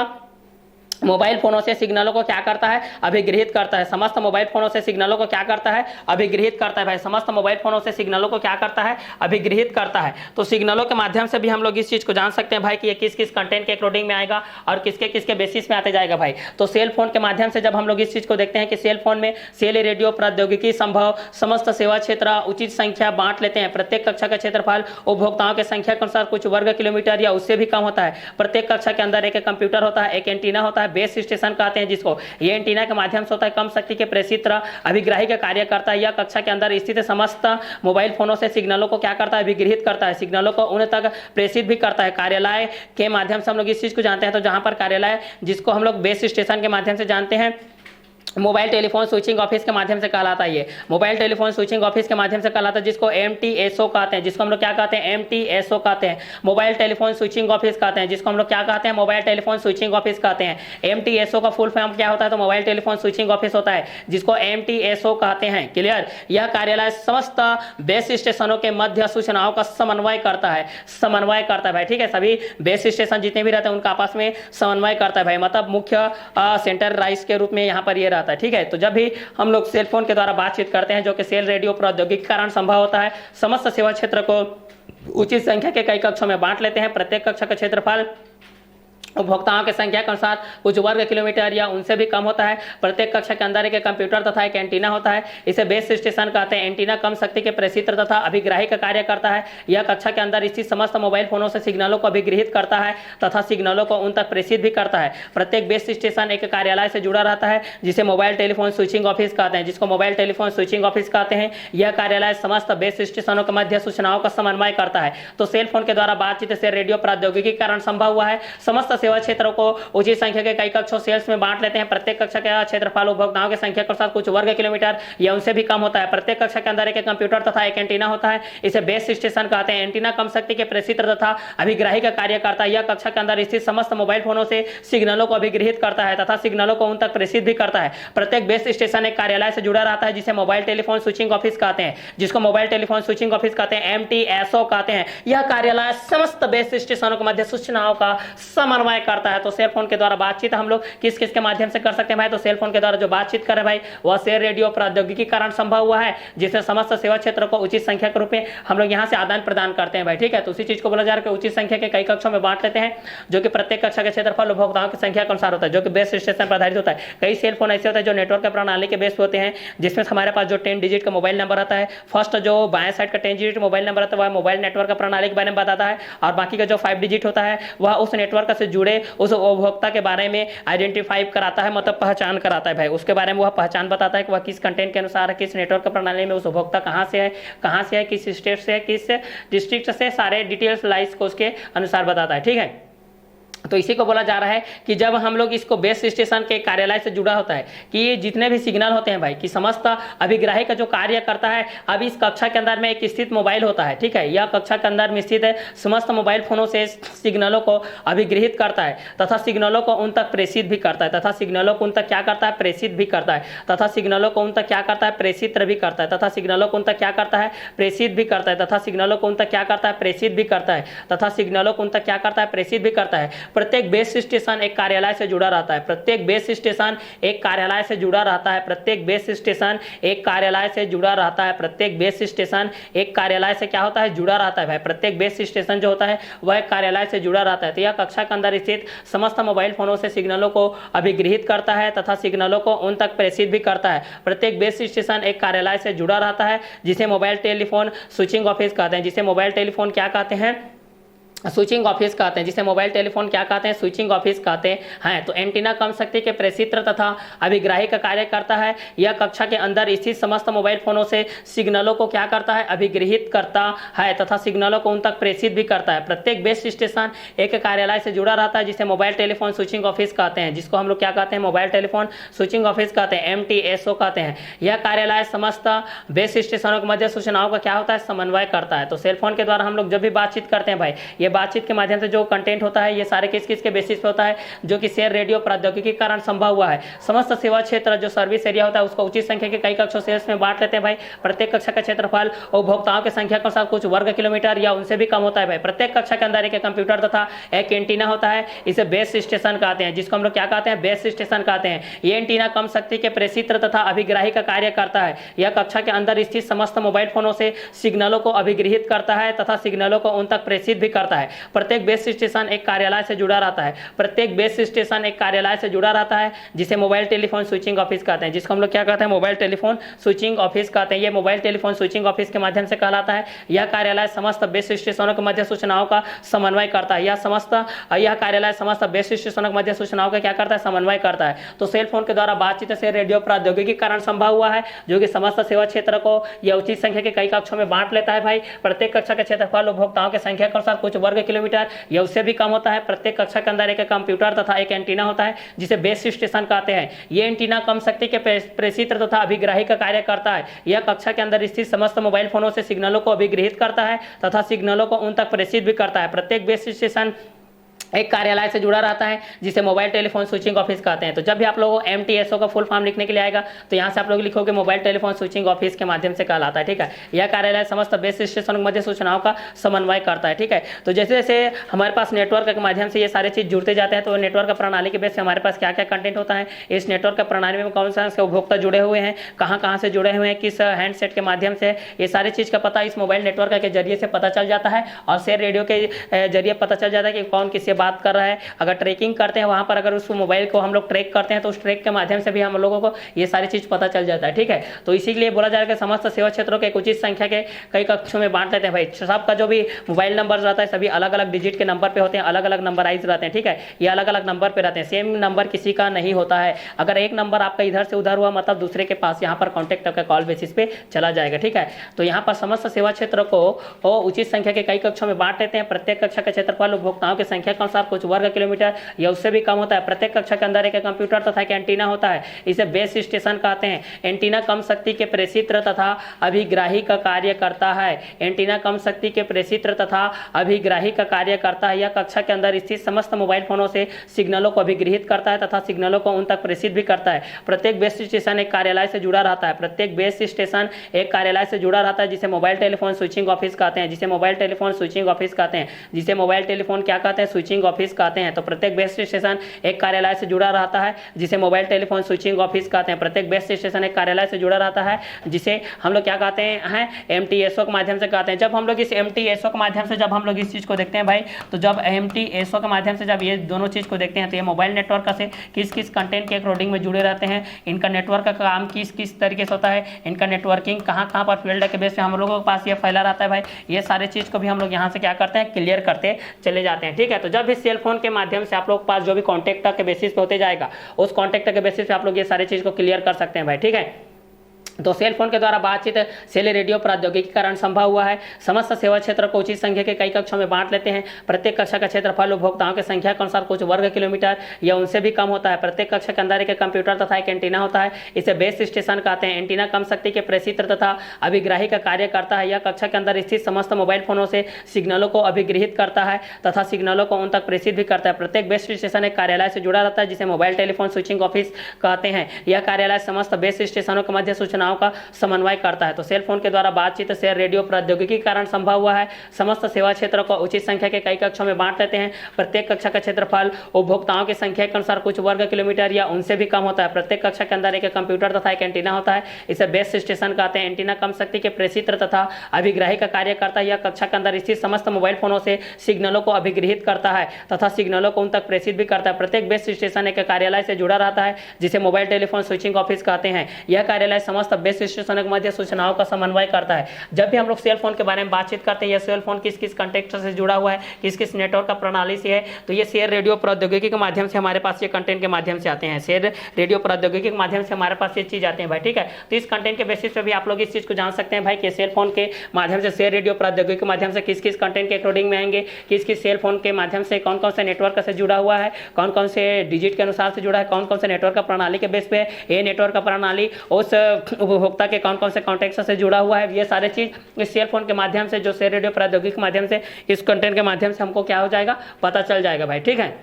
मोबाइल फोनों से सिग्नलों को क्या करता है, अभिगृहित करता है। समस्त मोबाइल फोनों से सिग्नलों को क्या करता है, अभिगृहित करता है भाई, समस्त मोबाइल फोनों से सिग्नलों को क्या करता है, अभिगृहित करता है। तो सिग्नलों के माध्यम से भी हम लोग इस चीज को जान सकते हैं भाई कि ये किस किस कंटेंट के कोडिंग में आएगा और किसके किसके बेसिस में आते जाएगा भाई। तो सेल फोन के माध्यम से जब हम लोग इस चीज को देखते हैं कि सेल फोन में सेल रेडियो प्रौद्योगिकी संभव समस्त सेवा क्षेत्र उचित संख्या बांट लेते हैं। प्रत्येक कक्षा का क्षेत्रफल उपभोक्ताओं की संख्या के अनुसार कुछ वर्ग किलोमीटर या उससे भी कम होता है। प्रत्येक कक्षा के अंदर एक कंप्यूटर होता है, एक एंटीना होता है, बेस स्टेशन कहते हैं जिसको, ये एंटीना के माध्यम से होता है, कम शक्ति के प्रेषित अभिग्राही का कार्य करता है। यह कक्षा के अंदर स्थित समस्त मोबाइल फोनों से सिग्नलों को क्या करता है, अभिगृहित करता है, सिग्नलों को उन तक प्रेषित भी करता है। कार्यालय के माध्यम से हम लोग इस चीज को जानते हैं, तो जहां पर कार्यालय जिसको हम लोग बेस स्टेशन के माध्यम से जानते हैं, मोबाइल टेलीफोन स्विचिंग ऑफिस के माध्यम से कहलाता है। ये मोबाइल टेलीफोन स्विचिंग ऑफिस के माध्यम से कहलाता है, जिसको MTSO कहते हैं, जिसको हम लोग क्या कहते हैं, MTSO कहते हैं, मोबाइल टेलीफोन स्विचिंग ऑफिस कहते हैं, जिसको हम लोग क्या कहते हैं, मोबाइल टेलीफोन स्विचिंग ऑफिस कहते हैं। MTSO का फुल फॉर्म क्या होता है, तो मोबाइल टेलीफोन स्विचिंग ऑफिस होता है, जिसको MTSO कहते हैं। क्लियर। यह कार्यालय समस्त बेस स्टेशनों के मध्य सूचनाओं का समन्वय करता है, समन्वय करता है भाई, ठीक है। सभी बेस स्टेशन जितने भी रहते हैं उनका आपस में समन्वय करता है भाई, मतलब मुख्य सेंटर राइस के रूप में यहाँ पर ये रहता है, ठीक है। तो जब भी हम लोग सेल फोन के द्वारा बातचीत करते हैं, जो कि सेल रेडियो प्रौद्योगिकी के कारण संभव होता है, समस्त सेवा क्षेत्र को उचित संख्या के कई कक्षों में बांट लेते हैं। प्रत्येक कक्षा का क्षेत्रफल उपभोक्ताओं की संख्या के अनुसार कुछ वर्ग किलोमीटर या उनसे भी कम होता है। प्रत्येक कक्षा के अंदर एक कंप्यूटर तथा एक एंटीना होता है, इसे बेस स्टेशन कहते हैं। एंटीना कम शक्ति के प्रेषित तथा अभिग्राही का कार्य करता है। यह कक्षा के अंदर स्थित समस्त मोबाइल फोनों से सिग्नलों को अभिगृहित करता है तथा सिग्नलों को उन तक प्रेषित भी करता है। प्रत्येक बेस स्टेशन एक कार्यालय से जुड़ा रहता है, जिसे मोबाइल टेलीफोन स्विचिंग ऑफिस कहते हैं, जिसको मोबाइल टेलीफोन स्विचिंग ऑफिस कहते हैं। यह कार्यालय समस्त बेस स्टेशनों के मध्य सूचनाओं का समन्वय करता है। तो सेल फोन के द्वारा बातचीत से रेडियो प्रौद्योगिकी के कारण संभव हुआ है। समस्त सेवा क्षेत्रों को उचित संख्या के कई कक्षों सेल्स में बांट लेते हैं। प्रत्येक कक्षा का क्षेत्रफल उपभोक्ताओं की संख्या के साथ कुछ वर्ग किलोमीटर या उनसे भी कम होता है। प्रत्येक कक्षा के अंदर एक कंप्यूटर तथा एक एंटीना होता है, इसे बेस स्टेशन कहते हैं। एंटीना कम शक्ति के प्रेषित तथा अभिग्राही का कार्य करता है। यह कक्षा के अंदर स्थित समस्त मोबाइल फोनों से सिग्नलों को अभिगृहित करता है तथा सिग्नलों को उन तक प्रेषित भी करता है। प्रत्येक बेस स्टेशन एक कार्यालय से जुड़ा रहता है, जिसे मोबाइल टेलीफोन स्विचिंग ऑफिस कहते हैं, जिसको मोबाइल टेलीफोन स्विचिंग ऑफिस कहते हैं, MTSO कहते हैं। यह कार्यालय समस्त बेस स्टेशनों के मध्य सूचनाओं का समन्वय करता है। तो सेल फोन के द्वारा बातचीत हम लोग किस किस के माध्यम से कर सकते हैं भाई, तो सेल फोन के द्वारा जो बातचीत कर रहे भाई वह सेल रेडियो प्रौद्योगिकी के कारण संभव हुआ है, जिससे समस्त सेवा क्षेत्रों को उचित संख्या के रूप में हम लोग यहाँ से आदान प्रदान करते हैं भाई, ठीक है। तो उसी चीज को बोला जा रहा है कि उचित संख्या के कई कक्षों में बांट लेते हैं, जो कि प्रत्येक कक्षा के क्षेत्रफल उपभोक्ताओं की संख्या के अनुसार होता है, जो कि बेस स्टेशन पर आधारित होता है। कई सेल फोन ऐसे होते हैं जो नेटवर्क प्रणाली के बेस होते हैं, जिसमें हमारे पास जो 10 डिजिट का मोबाइल नंबर आता है, फर्स्ट जो बाएं साइड का 10 डिजिट मोबाइल नंबर आता है वह मोबाइल नेटवर्क प्रणाली के बारे में बताता है, और बाकी का जो 5 डिजिट होता है वह उस नेटवर्क से जुड़े उस उपभोक्ता के बारे में आइडेंटिफाई कराता है, मतलब पहचान कराता है भाई। उसके बारे में वह पहचान बताता है कि वह किस कंटेंट के अनुसार है, किस नेटवर्क प्रणाली में उस उपभोक्ता कहाँ से है, किस स्टेट से है, किस डिस्ट्रिक्ट से, सारे डिटेल्स लाइस को उसके अनुसार बताता है, ठीक है। तो इसी को बोला जा रहा है कि जब हम लोग इसको बेस स्टेशन के कार्यालय से जुड़ा होता है कि ये जितने भी सिग्नल होते हैं भाई कि समस्त अभिग्राही का जो कार्य करता है, अब इस कक्षा के अंदर में एक स्थित मोबाइल होता है, ठीक है। यह कक्षा के अंदर में स्थित है, समस्त मोबाइल फोनों से सिग्नलों को अभिगृहित करता है तथा सिग्नलों को उन तक प्रेषित भी करता है तथा सिग्नलों को उन तक क्या करता है, प्रेषित भी करता है तथा सिग्नलों को उन तक क्या करता है, प्रेषित भी करता है तथा सिग्नलों को उन तक क्या करता है, प्रेषित भी करता है तथा सिग्नलों को उन तक क्या करता है, प्रेषित भी करता है तथा सिग्नलों को उन तक क्या करता है, प्रेषित भी करता है। प्रत्येक बेस स्टेशन एक कार्यालय से जुड़ा रहता है। प्रत्येक बेस स्टेशन एक कार्यालय से जुड़ा रहता है। प्रत्येक बेस स्टेशन एक कार्यालय से जुड़ा रहता है। प्रत्येक बेस स्टेशन एक कार्यालय से क्या होता है, जुड़ा रहता है भाई। प्रत्येक बेस स्टेशन जो होता है वह एक कार्यालय से जुड़ा रहता है। तो यह कक्षा के अंदर स्थित समस्त मोबाइल फोनों से सिग्नलों को अभिगृहित करता है तथा सिग्नलों को उन तक प्रेषित भी करता है। प्रत्येक बेस स्टेशन एक कार्यालय से जुड़ा रहता है जिसे मोबाइल टेलीफोन स्विचिंग ऑफिस कहते हैं। जिसे मोबाइल टेलीफोन क्या कहते हैं, स्विचिंग ऑफिस कहते हैं। जिसे मोबाइल टेलीफोन क्या कहते हैं, स्विचिंग ऑफिस कहते हैं। तो एंटीना कम शक्ति के प्रेषित्र तथा अभिग्राही का कार्य करता है। यह कक्षा के अंदर स्थित समस्त मोबाइल फोनों से सिग्नलों को क्या करता है, अभिगृहित करता है तथा सिग्नलों को उन तक प्रेषित भी करता है। प्रत्येक बेस स्टेशन एक कार्यालय से जुड़ा रहता है जिसे मोबाइल टेलीफोन स्विचिंग ऑफिस कहते हैं, जिसको हम लोग क्या कहते हैं, मोबाइल टेलीफोन स्विचिंग ऑफिस कहते हैं, MTSO कहते हैं। यह कार्यालय समस्त बेस स्टेशनों के मध्य सूचनाओं का क्या होता है, समन्वय करता है। तो सेलफोन के द्वारा हम लोग जब भी बातचीत करते हैं भाई, ये बातचीत के माध्यम से जो कंटेंट होता है ये सारे किस किस के बेसिस पे होता है, जो कि शेयर रेडियो प्रौद्योगिकी के कारण संभव हुआ है। समस्त सेवा क्षेत्र जो सर्विस एरिया होता है उसको उचित संख्या के कई कक्षों से में बांट लेते हैं भाई। प्रत्येक कक्षा का क्षेत्रफल उपभोक्ताओं की संख्या के साथ कुछ वर्ग किलोमीटर या उनसे भी कम होता है भाई। प्रत्येक कक्षा के अंदर एक कंप्यूटर तथा एक एंटीना होता है, इसे बेस स्टेशन कहते हैं, जिसको हम लोग क्या कहते हैं, बेस स्टेशन कहते हैं। ये एंटीना कम शक्ति के प्रेषित्र तथा अभिग्राही का कार्य करता है। यह कक्षा के अंदर स्थित समस्त मोबाइल फोनों से सिग्नलों को अभिगृहित करता है तथा सिग्नलों को उन तक प्रेषित भी करता है। प्रत्येक बेस स्टेशन एक कार्यालय से जुड़ा रहता है। प्रत्येक बेस स्टेशन एक कार्यालय से जुड़ा रहता है जिसे मोबाइल टेलीफोन स्विचिंग ऑफिस कहते हैं, जिसको हम लोग क्या कहते हैं, मोबाइल टेलीफोन स्विचिंग ऑफिस कहते हैं। ये मोबाइल टेलीफोन स्विचिंग ऑफिस के माध्यम से कहलाता है। यह कार्यालय समस्त बेस स्टेशनों के मध्य सूचनाओं का समन्वय करता है। यह कार्यालय समस्त बेस स्टेशनों के मध्य सूचनाओं का क्या करता है, समन्वय करता है। तो सेल फोन के द्वारा बातचीत से रेडियो प्रौद्योगिकी के कारण संभव हुआ है, जो कि समस्त सेवा क्षेत्र को यह उचित संख्या के कई कक्षों में बांट लेता है भाई। प्रत्येक कक्षा का क्षेत्रफल उपभोक्ताओं की संख्या के अनुसार कुछ वर्ग किलोमीटर या उससे भी कम होता है। प्रत्येक कक्षा के अंदर एक कंप्यूटर तथा एक एंटीना होता है जिसे बेस स्टेशन कहते हैं। ये एंटीना कम शक्ति के प्रेषित्र तथा अभिग्राही का कार्य करता है। यह कक्षा के अंदर स्थित समस्त मोबाइल फोनों से सिग्नलों को अभिगृहित करता है तथा सिग्नलों को उन तक प्रेषित भी करता है। प्रत्येक बेस स्टेशन एक कार्यालय से जुड़ा रहता है जिसे मोबाइल टेलीफोन स्विचिंग ऑफिस कहते हैं। तो जब भी आप लोगों को MTSO का फुल फॉर्म लिखने के लिए आएगा तो यहाँ से आप लोग लिखोगे मोबाइल टेलीफोन स्विचिंग ऑफिस के माध्यम से कहलाता है। ठीक है, यह कार्यालय समस्त बेस स्टेशन के मध्य सूचनाओं का समन्वय करता है। ठीक है, तो जैसे जैसे हमारे पास नेटवर्क के माध्यम से ये सारे चीज जुड़ते जाते हैं, तो नेटवर्क प्रणाली के बेस से हमारे पास क्या क्या कंटेंट होता है, इस नेटवर्क प्रणाली में कौन सा उपभोक्ता जुड़े हुए हैं, कहाँ कहाँ से जुड़े हुए हैं, किस हैंडसेट के माध्यम से, ये सारी चीज का पता इस मोबाइल नेटवर्क के जरिए से पता चल जाता है। और शेयर रेडियो के जरिए पता चल जाता है कि कौन किससे बात कर रहा है। अगर ट्रैकिंग करते हैं वहां पर, अगर उस मोबाइल को हम लोग ट्रैक करते हैं तो उस ट्रैक के माध्यम से भी हम लोगों को ये सारी चीज पता चल जाता है। ठीक है, तो इसीलिए बोला जा रहा है कि समस्त सेवा क्षेत्रों के उचित संख्या के कई कक्षों में बांट लेते हैं भाई। सबका जो भी मोबाइल नंबर रहता है सभी अलग अलग डिजिट के नंबर पे होते हैं, अलग अलग नंबराइज रहते हैं। ठीक है, ये अलग अलग नंबर पे रहते हैं, सेम नंबर किसी का नहीं होता है। अगर एक नंबर आपका इधर से उधर हुआ मतलब दूसरे के पास यहाँ पर कॉन्टेक्ट का कॉल बेसिस पे चला जाएगा। ठीक है, तो यहाँ पर समस्त सेवा क्षेत्र को उचित संख्या के कई कक्षों में बांट लेते हैं। प्रत्येक कक्षा का क्षेत्रफल उपभोक्ताओं की संख्या के अनुसार कुछ वर्ग किलोमीटर या उससे भी कम होता है। प्रत्येक कक्षा के अंदर एक कंप्यूटर तथा एक एंटीना होता है, इसे बेस स्टेशन कहते हैं। एंटीना कम शक्ति के प्रेषित्र तथा अभिग्राही का कार्य करता है। एंटीना कम शक्ति के प्रेषित्र तथा अभिग्राही का कार्य करता है। यह कक्षा के अंदर स्थित समस्त मोबाइल फोनों से सिग्नलों को अभिगृहित करता है तथा सिग्नलों को उन तक प्रेषित भी करता है। प्रत्येक बेस स्टेशन एक कार्यालय से जुड़ा रहता है। प्रत्येक बेस स्टेशन एक कार्यालय से जुड़ा रहता है जिसे मोबाइल टेलीफोन स्विचिंग ऑफिस कहते हैं। जिसे मोबाइल टेलीफोन स्विचिंग ऑफिस कहते हैं। जिसे मोबाइल टेलीफोन क्या कहते हैं, स्विचिंग ऑफिस कहते हैं। तो प्रत्येक बेस स्टेशन एक कार्यालय से जुड़ा रहता है जिसे मोबाइल टेलीफोन स्विचिंग ऑफिस कहते हैं। प्रत्येक बेस स्टेशन एक कार्यालय से जुड़ा रहता है जिसे हम लोग क्या कहते हैं, MTSO के माध्यम से कहते हैं। जब हम लोग इस MTSO के माध्यम से जब हम लोग इस चीज को देखते हैं भाई, तो जब MTSO के माध्यम से जब ये दोनों चीज को देखते हैं तो ये मोबाइल नेटवर्क से किस किस कंटेंट के अकॉर्डिंग में जुड़े रहते हैं, इनका नेटवर्क का काम किस किस तरीके से होता है, इनका नेटवर्किंग कहाँ कहाँ पर फील्ड के बेस पे हम लोगों के पास ये फैला रहता है भाई, ये सारे चीज को भी हम लोग यहाँ से क्या करते हैं, क्लियर करते चले जाते हैं। ठीक है, तो जब भी सेल फोन के माध्यम से आप लोग के पास जो भी कॉन्टेक्ट के बेसिस पे होते जाएगा, उस कॉन्टेक्ट के बेसिस पे आप लोग ये सारी चीज को क्लियर कर सकते हैं भाई। ठीक है, तो सेल फोन के द्वारा बातचीत सेल रेडियो प्रौद्योगिकी के कारण संभव हुआ है। समस्त सेवा क्षेत्र को उचित संख्या के कई कक्षों में बांट लेते हैं। प्रत्येक कक्षा का क्षेत्रफल उपभोक्ताओं की संख्या के अनुसार कुछ वर्ग किलोमीटर या उनसे भी कम होता है। प्रत्येक कक्षा के अंदर एक कंप्यूटर तथा एक एंटीना होता है, इसे बेस स्टेशन कहते हैं। एंटीना कम शक्ति के प्रेषित्र तथा अभिग्राही का कार्य करता है। यह कक्षा के अंदर स्थित समस्त मोबाइल फोनों से सिग्नलों को अभिगृहित करता है तथा सिग्नलों को उन तक प्रेषित भी करता है। प्रत्येक बेस स्टेशन एक कार्यालय से जुड़ा रहता है जिसे मोबाइल टेलीफोन स्विचिंग ऑफिस कहते हैं। यह कार्यालय समस्त बेस स्टेशनों के मध्य सूचनाओं सूचनाओं का समन्वय करता है। तो सेल फोन के द्वारा बातचीत शेयर रेडियो प्रौद्योगिकी के कारण संभव हुआ है। समस्त सेवा क्षेत्रों को उचित संख्या के कई कक्षों में बांट देते हैं। प्रत्येक कक्षा का क्षेत्रफल उपभोक्ताओं की संख्या के अनुसार कुछ वर्ग किलोमीटर या उनसे भी कम होता है। प्रत्येक कक्षा के अंदर एक कंप्यूटर तथा एक एंटीना होता है। इसे बेस स्टेशन कहते हैं। एंटीना कम शक्ति के प्रेषित्र तथा अभिग्राही का कार्य करता है। यह कक्षा के अंदर स्थित समस्त मोबाइल फोनों से सिग्नलों को अभिगृहित करता है तथा सिग्नलों को उन तक प्रेषित भी करता है। प्रत्येक बेस स्टेशन एक कार्यालय से जुड़ा रहता है जिसे मोबाइल टेलीफोन स्विचिंग ऑफिस कहते हैं। यह कार्यालय समस्त बेस स्टेशनों के मध्य सूचनाओं का समन्वय करता है। जब भी हम लोग सेल फोन के बारे में बातचीत करते हैं, यह सेल फोन किस किस कंटेक्ट से जुड़ा हुआ है, किस किस नेटवर्क का प्रणाली से है, तो ये शेयर रेडियो प्रौद्योगिकी के माध्यम से हमारे पास ये कंटेंट के माध्यम से आते हैं। शेयर रेडियो प्रौद्योगिकी के माध्यम से हमारे पास ये चीज आते हैं भाई, ठीक है। तो इस कंटेंट के बेसिस पे भी आप लोग इस चीज को जान सकते हैं भाई कि सेल फोन के माध्यम से शेयर रेडियो प्रौद्योगिकी के माध्यम से किस किस कंटेंट के अकॉर्डिंग में आएंगे, किस किस सेल फोन के माध्यम से कौन कौन से नेटवर्क से जुड़ा हुआ है, कौन कौन से डिजिट के अनुसार से जुड़ा है, कौन कौन से नेटवर्क का प्रणाली के बेस पे ये नेटवर्क का प्रणाली उस उपभोक्ता के कौन कौन से कॉन्टेक्ट से जुड़ा हुआ है। ये सारे चीज इस सेल फोन के माध्यम से, जो शेयर रेडियो प्रौद्योगिकी के माध्यम से, इस कंटेंट के माध्यम से हमको क्या हो जाएगा, पता चल जाएगा भाई, ठीक है।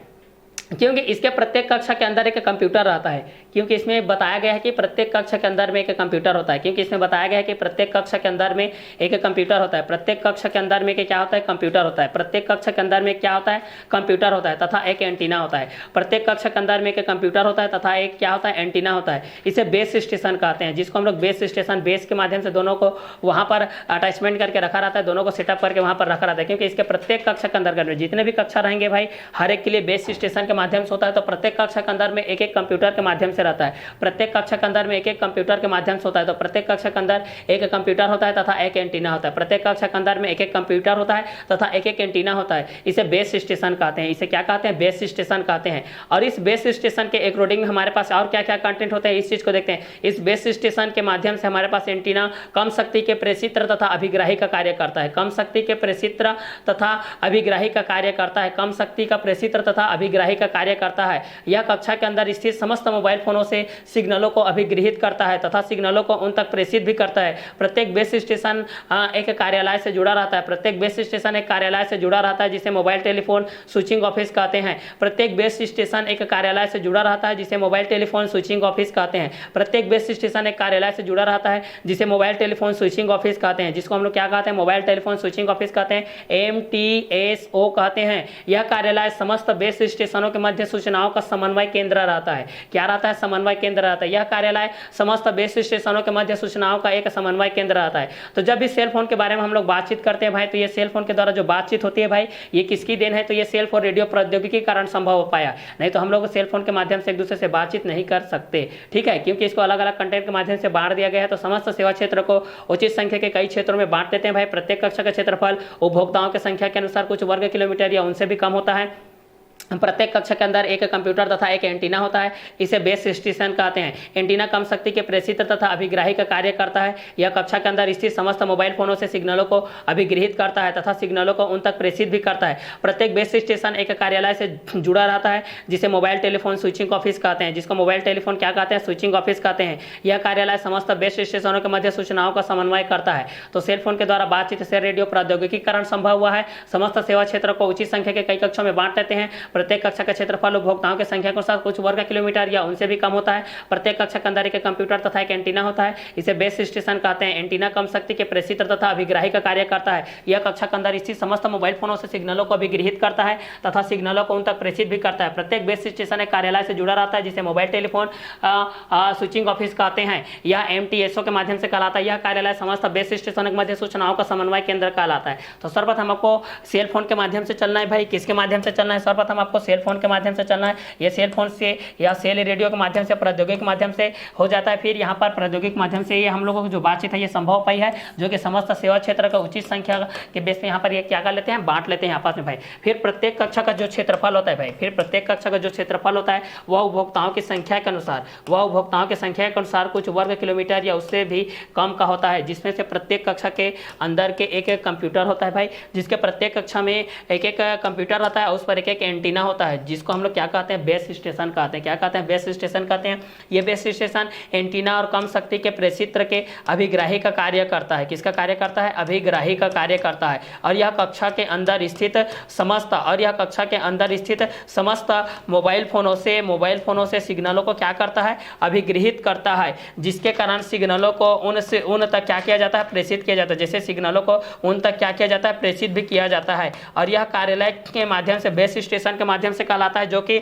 क्योंकि इसके प्रत्येक कक्षा के अंदर एक कंप्यूटर रहता है, क्योंकि इसमें बताया गया है कि प्रत्येक कक्षा के अंदर में एक कंप्यूटर होता है, क्योंकि इसमें बताया गया है कि प्रत्येक कक्षा के अंदर में एक कंप्यूटर होता है। प्रत्येक कक्षा के अंदर में क्या होता है, कंप्यूटर होता है। प्रत्येक कक्षा के अंदर में क्या होता है, कंप्यूटर होता है तथा एक एंटीना होता है। प्रत्येक कक्षा के अंदर में एक कंप्यूटर होता है तथा एक क्या होता है, एंटीना होता है। इसे बेस स्टेशन कहते हैं, जिसको हम लोग बेस स्टेशन, बेस के माध्यम से दोनों को वहां पर अटैचमेंट करके रखा रहता है, दोनों को सेटअप करके वहां पर रखा रहता है। क्योंकि इसके प्रत्येक कक्षा के अंदर जितने भी कक्षा रहेंगे भाई, हर एक के लिए बेस स्टेशन के माध्यम से होता है। तो प्रत्येक कक्षा के अंदर में एक एक कंप्यूटर के माध्यम से रहता है। प्रत्येक कक्षा के अंदर में एक एक कंप्यूटर के माध्यम से होता है। तो प्रत्येक कक्षा के अंदर एक कंप्यूटर होता है तथा एक एंटीना होता है। प्रत्येक कक्षा के अंदर में एक एक कंप्यूटर होता है तथा एक एक एंटीना होता है। इसे बेस स्टेशन कहते हैं। इसे क्या कहते हैं, बेस स्टेशन कहते हैं। और इस बेस स्टेशन के अकॉर्डिंग में हमारे पास और क्या क्या कंटेंट होते हैं, इस चीज को देखते हैं। इस बेस स्टेशन के माध्यम से हमारे पास एंटीना कम शक्ति के प्रेषित्र तथा अभिग्राही का कार्य करता है। कम शक्ति के प्रेषित्र तथा अभिग्राही का कार्य करता है। कम शक्ति का प्रेषित्र तथा अभिग्राही का कार्य करता है। यह कक्षा के अंदर स्थित समस्त मोबाइल फोनों से सिग्नलों को अभिगृहित करता है तथा सिग्नलों को उन तक प्रेषित भी करता है। प्रत्येक बेस स्टेशन एक कार्यालय से जुड़ा रहता है। प्रत्येक बेस स्टेशन एक कार्यालय से जुड़ा रहता है जिसे मोबाइल टेलीफोन स्विचिंग ऑफिस कहते हैं। प्रत्येक बेस स्टेशन एक कार्यालय से जुड़ा रहता है जिसे मोबाइल टेलीफोन स्विचिंग ऑफिस कहते हैं। प्रत्येक बेस स्टेशन एक कार्यालय से जुड़ा रहता है जिसे मोबाइल टेलीफोन स्विचिंग ऑफिस कहते हैं, जिसको हम लोग क्या कहते हैं, मोबाइल टेलीफोन स्विचिंग ऑफिस कहते हैं, MTSO कहते हैं। यह कार्यालय समस्त बेस स्टेशनों के मध्य सूचनाओं का समन्वय केंद्र रहता है। क्या रहता है, समन्वय केंद्र रहता है। यह कार्यालय समस्त बेस स्टेशनों के मध्य सूचनाओं का एक समन्वय केंद्र रहता है। तो जब भी सेल फोन के बारे में हम लोग बातचीत करते हैं भाई, तो ये सेल फोन के द्वारा जो बातचीत होती है भाई, ये किसकी देन है, तो ये सेल फोन रेडियो प्रौद्योगिकी के कारण संभव हो पाया। नहीं तो हम लोग सेल फोन के माध्यम से एक दूसरे से बातचीत नहीं कर सकते, ठीक है। क्योंकि इसको अलग अलग कंटेंट के माध्यम से बांट दिया गया है। तो समस्त सेवा क्षेत्र को उचित संख्या के कई क्षेत्रों में बांट देते हैं भाई। प्रत्येक कक्षा का क्षेत्रफल उपभोक्ताओं की संख्या के अनुसार कुछ वर्ग किलोमीटर या उनसे भी कम होता है। प्रत्येक कक्षा के अंदर एक कंप्यूटर तथा एक एंटीना होता है। इसे बेस स्टेशन कहते हैं। एंटीना कम शक्ति के प्रेषित्र तथा अभिग्राही का कार्य करता है। यह कक्षा के अंदर स्थित समस्त मोबाइल फोनों से सिग्नलों को अभिगृहित करता है तथा सिग्नलों को उन तक प्रेषित भी करता है। प्रत्येक बेस स्टेशन एक कार्यालय से जुड़ा रहता है जिसे मोबाइल टेलीफोन स्विचिंग ऑफिस कहते हैं, जिसको मोबाइल टेलीफोन क्या कहते हैं, स्विचिंग ऑफिस कहते हैं। यह कार्यालय समस्त बेस स्टेशनों के मध्य सूचनाओं का समन्वय करता है। तो सेल फोन के द्वारा बातचीत से रेडियो प्रौद्योगिकी के कारण संभव हुआ है। समस्त सेवा क्षेत्र को उचित संख्या के कई कक्षों में बांट देते हैं। प्रत्येक कक्षा का क्षेत्रफल उपभोक्ताओं की संख्या के साथ कुछ वर्ग किलोमीटर या उनसे भी कम होता है। प्रत्येक कक्षा के अंदर एक कंप्यूटर तथा एक एंटीना होता है। इसे बेस स्टेशन कहते हैं। एंटीना कम शक्ति के प्रेषित्र तथा अभिग्राही का कार्य करता है। यह कक्षा के अंदर स्थित समस्त मोबाइल फोनों से सिग्नलों को अभिगृहित करता है तथा सिग्नलों को उन तक प्रेषित भी करता है। प्रत्येक बेस स्टेशन एक कार्यालय से जुड़ा रहता है जिसे मोबाइल टेलीफोन स्विचिंग ऑफिस कहते हैं। यह MTSO के माध्यम से कहलाता है। यह कार्यालय समस्त बेस स्टेशनों के मध्य सूचनाओं का समन्वय केंद्र कहलाता है। तो सर्वप्रथम आपको सेल फोन के माध्यम से चलना है भाई। किसके माध्यम से चलना है, सर्वप्रथम आपको सेल फोन के माध्यम से चलना है। ये सेल फोन से या सेल रेडियो के माध्यम से, प्रौद्योगिकी के माध्यम से हो जाता है। फिर यहाँ पर प्रौद्योगिकी के माध्यम से ये हम लोगों को जो बातचीत है ये संभव पाई है, जो कि समस्त सेवा क्षेत्र का उचित संख्या के बेस पे यहाँ पर ये क्या कर लेते हैं, बांट लेते हैं आपस में भाई। फिर प्रत्येक कक्षा का जो क्षेत्रफल होता है भाई, फिर प्रत्येक कक्षा का जो क्षेत्रफल होता है वह उपभोक्ताओं की संख्या के अनुसार कुछ वर्ग किलोमीटर या उससे भी कम का होता है, जिसमें से प्रत्येक कक्षा के अंदर के एक एक कंप्यूटर होता है भाई, जिसके प्रत्येक कक्षा में एक एक कंप्यूटर रहता है, उस पर एक एक एंटीना एंटीना होता है, जिसको हम लोग क्या कहते हैं, बेस स्टेशन कहते हैं। क्या कहते हैं, बेस स्टेशन कहते हैं। ये बेस स्टेशन एंटीना और कम शक्ति के प्रेषित्र के अभिग्राही का कार्य करता है। किसका कार्य करता है, अभिग्राही का कार्य करता है। और यह कक्षा के अंदर स्थित समस्त मोबाइल फोनों से सिग्नलों को क्या करता है, अभिगृहित करता है, जिसके कारण सिग्नलों को उन तक क्या किया जाता है, प्रेषित किया जाता है। जैसे सिग्नलों को उन तक क्या किया जाता है, प्रेषित भी किया जाता है। और यह कार्यालय के माध्यम से, बेस स्टेशन के माध्यम से कहलाता है, जो कि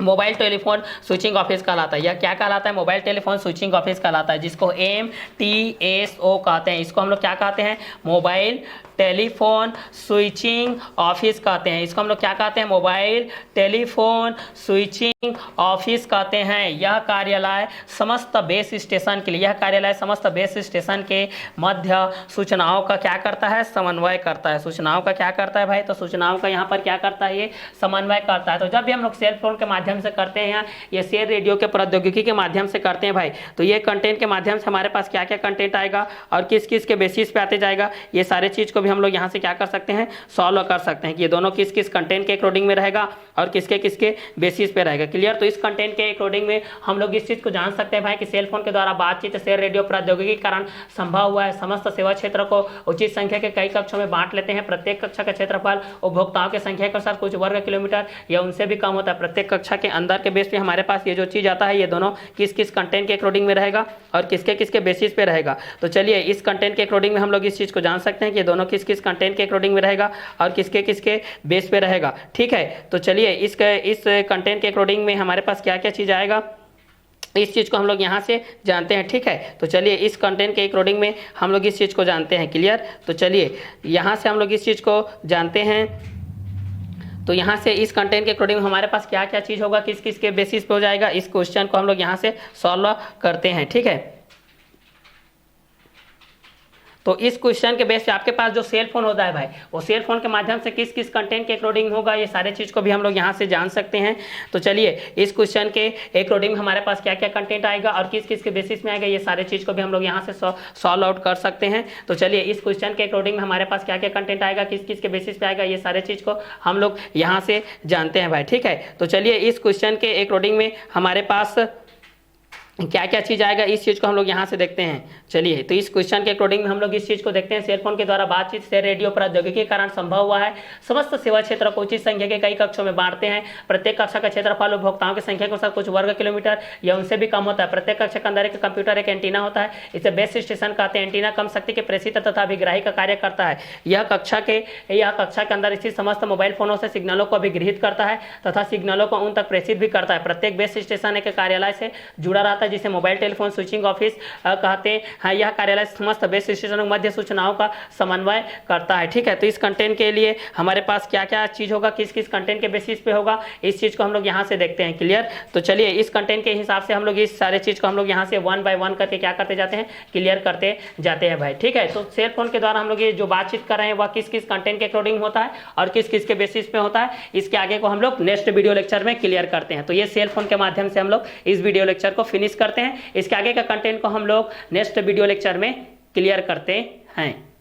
मोबाइल टेलीफोन स्विचिंग ऑफिस कहलाता है। यह क्या कहलाता है, मोबाइल टेलीफोन स्विचिंग ऑफिस कहलाता है, जिसको MTSO कहते हैं। इसको हम लोग क्या कहते हैं, मोबाइल टेलीफोन स्विचिंग ऑफिस कहते हैं। इसको हम लोग क्या कहते हैं, मोबाइल टेलीफोन स्विचिंग ऑफिस कहते हैं। यह कार्यालय समस्त बेस स्टेशन के मध्य सूचनाओं का क्या करता है, समन्वय करता है। सूचनाओं का क्या करता है भाई, तो सूचनाओं का यहाँ पर क्या करता है, ये समन्वय करता है। तो जब भी हम लोग सेल फोन के माध्यम से करते हैं या शेयर रेडियो के प्रौद्योगिकी के माध्यम से करते हैं भाई, तो ये कंटेंट के माध्यम से हमारे पास क्या क्या कंटेंट आएगा और किस किस के बेसिस पे आते जाएगा, ये सारे चीज को भी हम लोग यहाँ से क्या कर सकते हैं, सॉल्व कर सकते हैं कि ये दोनों किस किस कंटेंट के अकॉर्डिंग में रहेगा और किसके किसके बेसिस पे रहेगा। क्लियर। तो इस कंटेंट के अकॉर्डिंग में हम लोग इस चीज को जान सकते हैं भाई कि सेल फोन के द्वारा बातचीत शेयर रेडियो प्रौद्योगिकी के कारण संभव हुआ है। समस्त सेवा क्षेत्र को उचित संख्या के कई कक्षों में बांट लेते हैं। प्रत्येक कक्षा का क्षेत्रफल उपभोक्ताओं की संख्या के साथ कुछ वर्ग किलोमीटर या उनसे भी कम होता है। प्रत्येक कक्षा के अंदर के बेस पे हमारे पास ये जो चीज आता है, ये दोनों किस किस कंटेंट के अकॉर्डिंग में रहेगा और किसके किसके बेसिस पे रहेगा। तो चलिए इस कंटेंट के अकॉर्डिंग में हम लोग इस चीज को जान सकते हैं कि ये दोनों किस किस कंटेंट के अकॉर्डिंग में रहेगा और किसके किसके बेस पे रहेगा। ठीक है। तो चलिए इस कंटेंट के अकॉर्डिंग में हमारे पास क्या क्या चीज आएगा, इस चीज को हम लोग यहाँ से जानते हैं। ठीक है। तो चलिए इस कंटेंट के अकॉर्डिंग में हम लोग इस चीज को जानते हैं। क्लियर। तो चलिए यहाँ से हम लोग इस चीज को जानते हैं। तो यहाँ से इस कंटेंट के अकॉर्डिंग हमारे पास क्या क्या चीज होगा, किस किस के बेसिस पे हो जाएगा, इस क्वेश्चन को हम लोग यहाँ से सॉल्व करते हैं। ठीक है। तो इस क्वेश्चन के बेस पे आपके पास जो सेल फोन होता है भाई, वो सेल फोन के माध्यम से किस किस कंटेंट के अकॉर्डिंग होगा, ये सारे चीज को भी हम लोग यहाँ से जान सकते हैं। तो चलिए इस क्वेश्चन के अकॉर्डिंग हमारे पास क्या क्या कंटेंट आएगा और किस किस के बेसिस में आएगा, ये सारे चीज को भी हम लोग यहाँ से सॉल्व आउट कर सकते हैं। तो चलिए इस क्वेश्चन के अकॉर्डिंग हमारे पास क्या क्या कंटेंट आएगा, किस किस के बेसिस पे आएगा, ये सारे चीज को हम लोग यहाँ से जानते हैं भाई। ठीक है। तो चलिए इस क्वेश्चन के अकॉर्डिंग में हमारे पास क्या क्या चीज आएगा, इस चीज को हम लोग यहाँ से देखते हैं। चलिए तो इस क्वेश्चन के अकॉर्डिंग हम लोग इस चीज को देखते हैं। सेल फोन के द्वारा बातचीत से रेडियो प्रौद्योगिकी के कारण संभव हुआ है। समस्त सेवा क्षेत्र को उचित संख्या के कई कक्षों में बांटते हैं। प्रत्येक कक्षा का क्षेत्रफल उपभोक्ताओं की संख्या के साथ कुछ वर्ग किलोमीटर या उनसे भी कम होता है। प्रत्येक कक्षा के अंदर एक कंप्यूटर एक एंटीना होता है, इसे बेस स्टेशन कहते हैं। एंटीना कम शक्ति के प्रेषित तथा अभिग्राही का कार्य करता है। यह कक्षा के अंदर स्थित समस्त मोबाइल फोनों से सिग्नलों को अभिगृहित करता है तथा सिग्नलों को उन तक प्रेषित भी करता है। प्रत्येक बेस स्टेशन एक कार्यालय से जुड़ा रहता है, जिसे मोबाइल टेलीफोन स्विचिंग ऑफिस कहते हैं। यह कार्यालय समस्त बेस स्टेशनों के मध्य सूचनाओं का समन्वय करता है। ठीक है। तो इस कंटेंट के लिए हमारे पास क्या क्या चीज होगा, किस किस कंटेंट के बेसिस पे होगा, इस चीज को हम लोग यहाँ से देखते हैं। क्लियर। तो चलिए इस कंटेंट के हिसाब से हम लोग इस सारे चीज को हम लोग यहाँ से 1 बाय 1 करके क्या करते जाते हैं, क्लियर करते जाते हैं भाई। ठीक है। तो सेल फोन के द्वारा हम लोग ये जो बातचीत कर रहे हैं वह किस किस कंटेंट के अकॉर्डिंग होता है और किस किस के बेसिस पे होता है, इसके आगे को हम लोग नेक्स्ट वीडियो लेक्चर में क्लियर करते हैं। तो ये सेल फोन के माध्यम से हम लोग इस वीडियो लेक्चर को फिनिश करते हैं। इसके आगे का कंटेंट को हम लोग नेक्स्ट वीडियो लेक्चर में क्लियर करते हैं।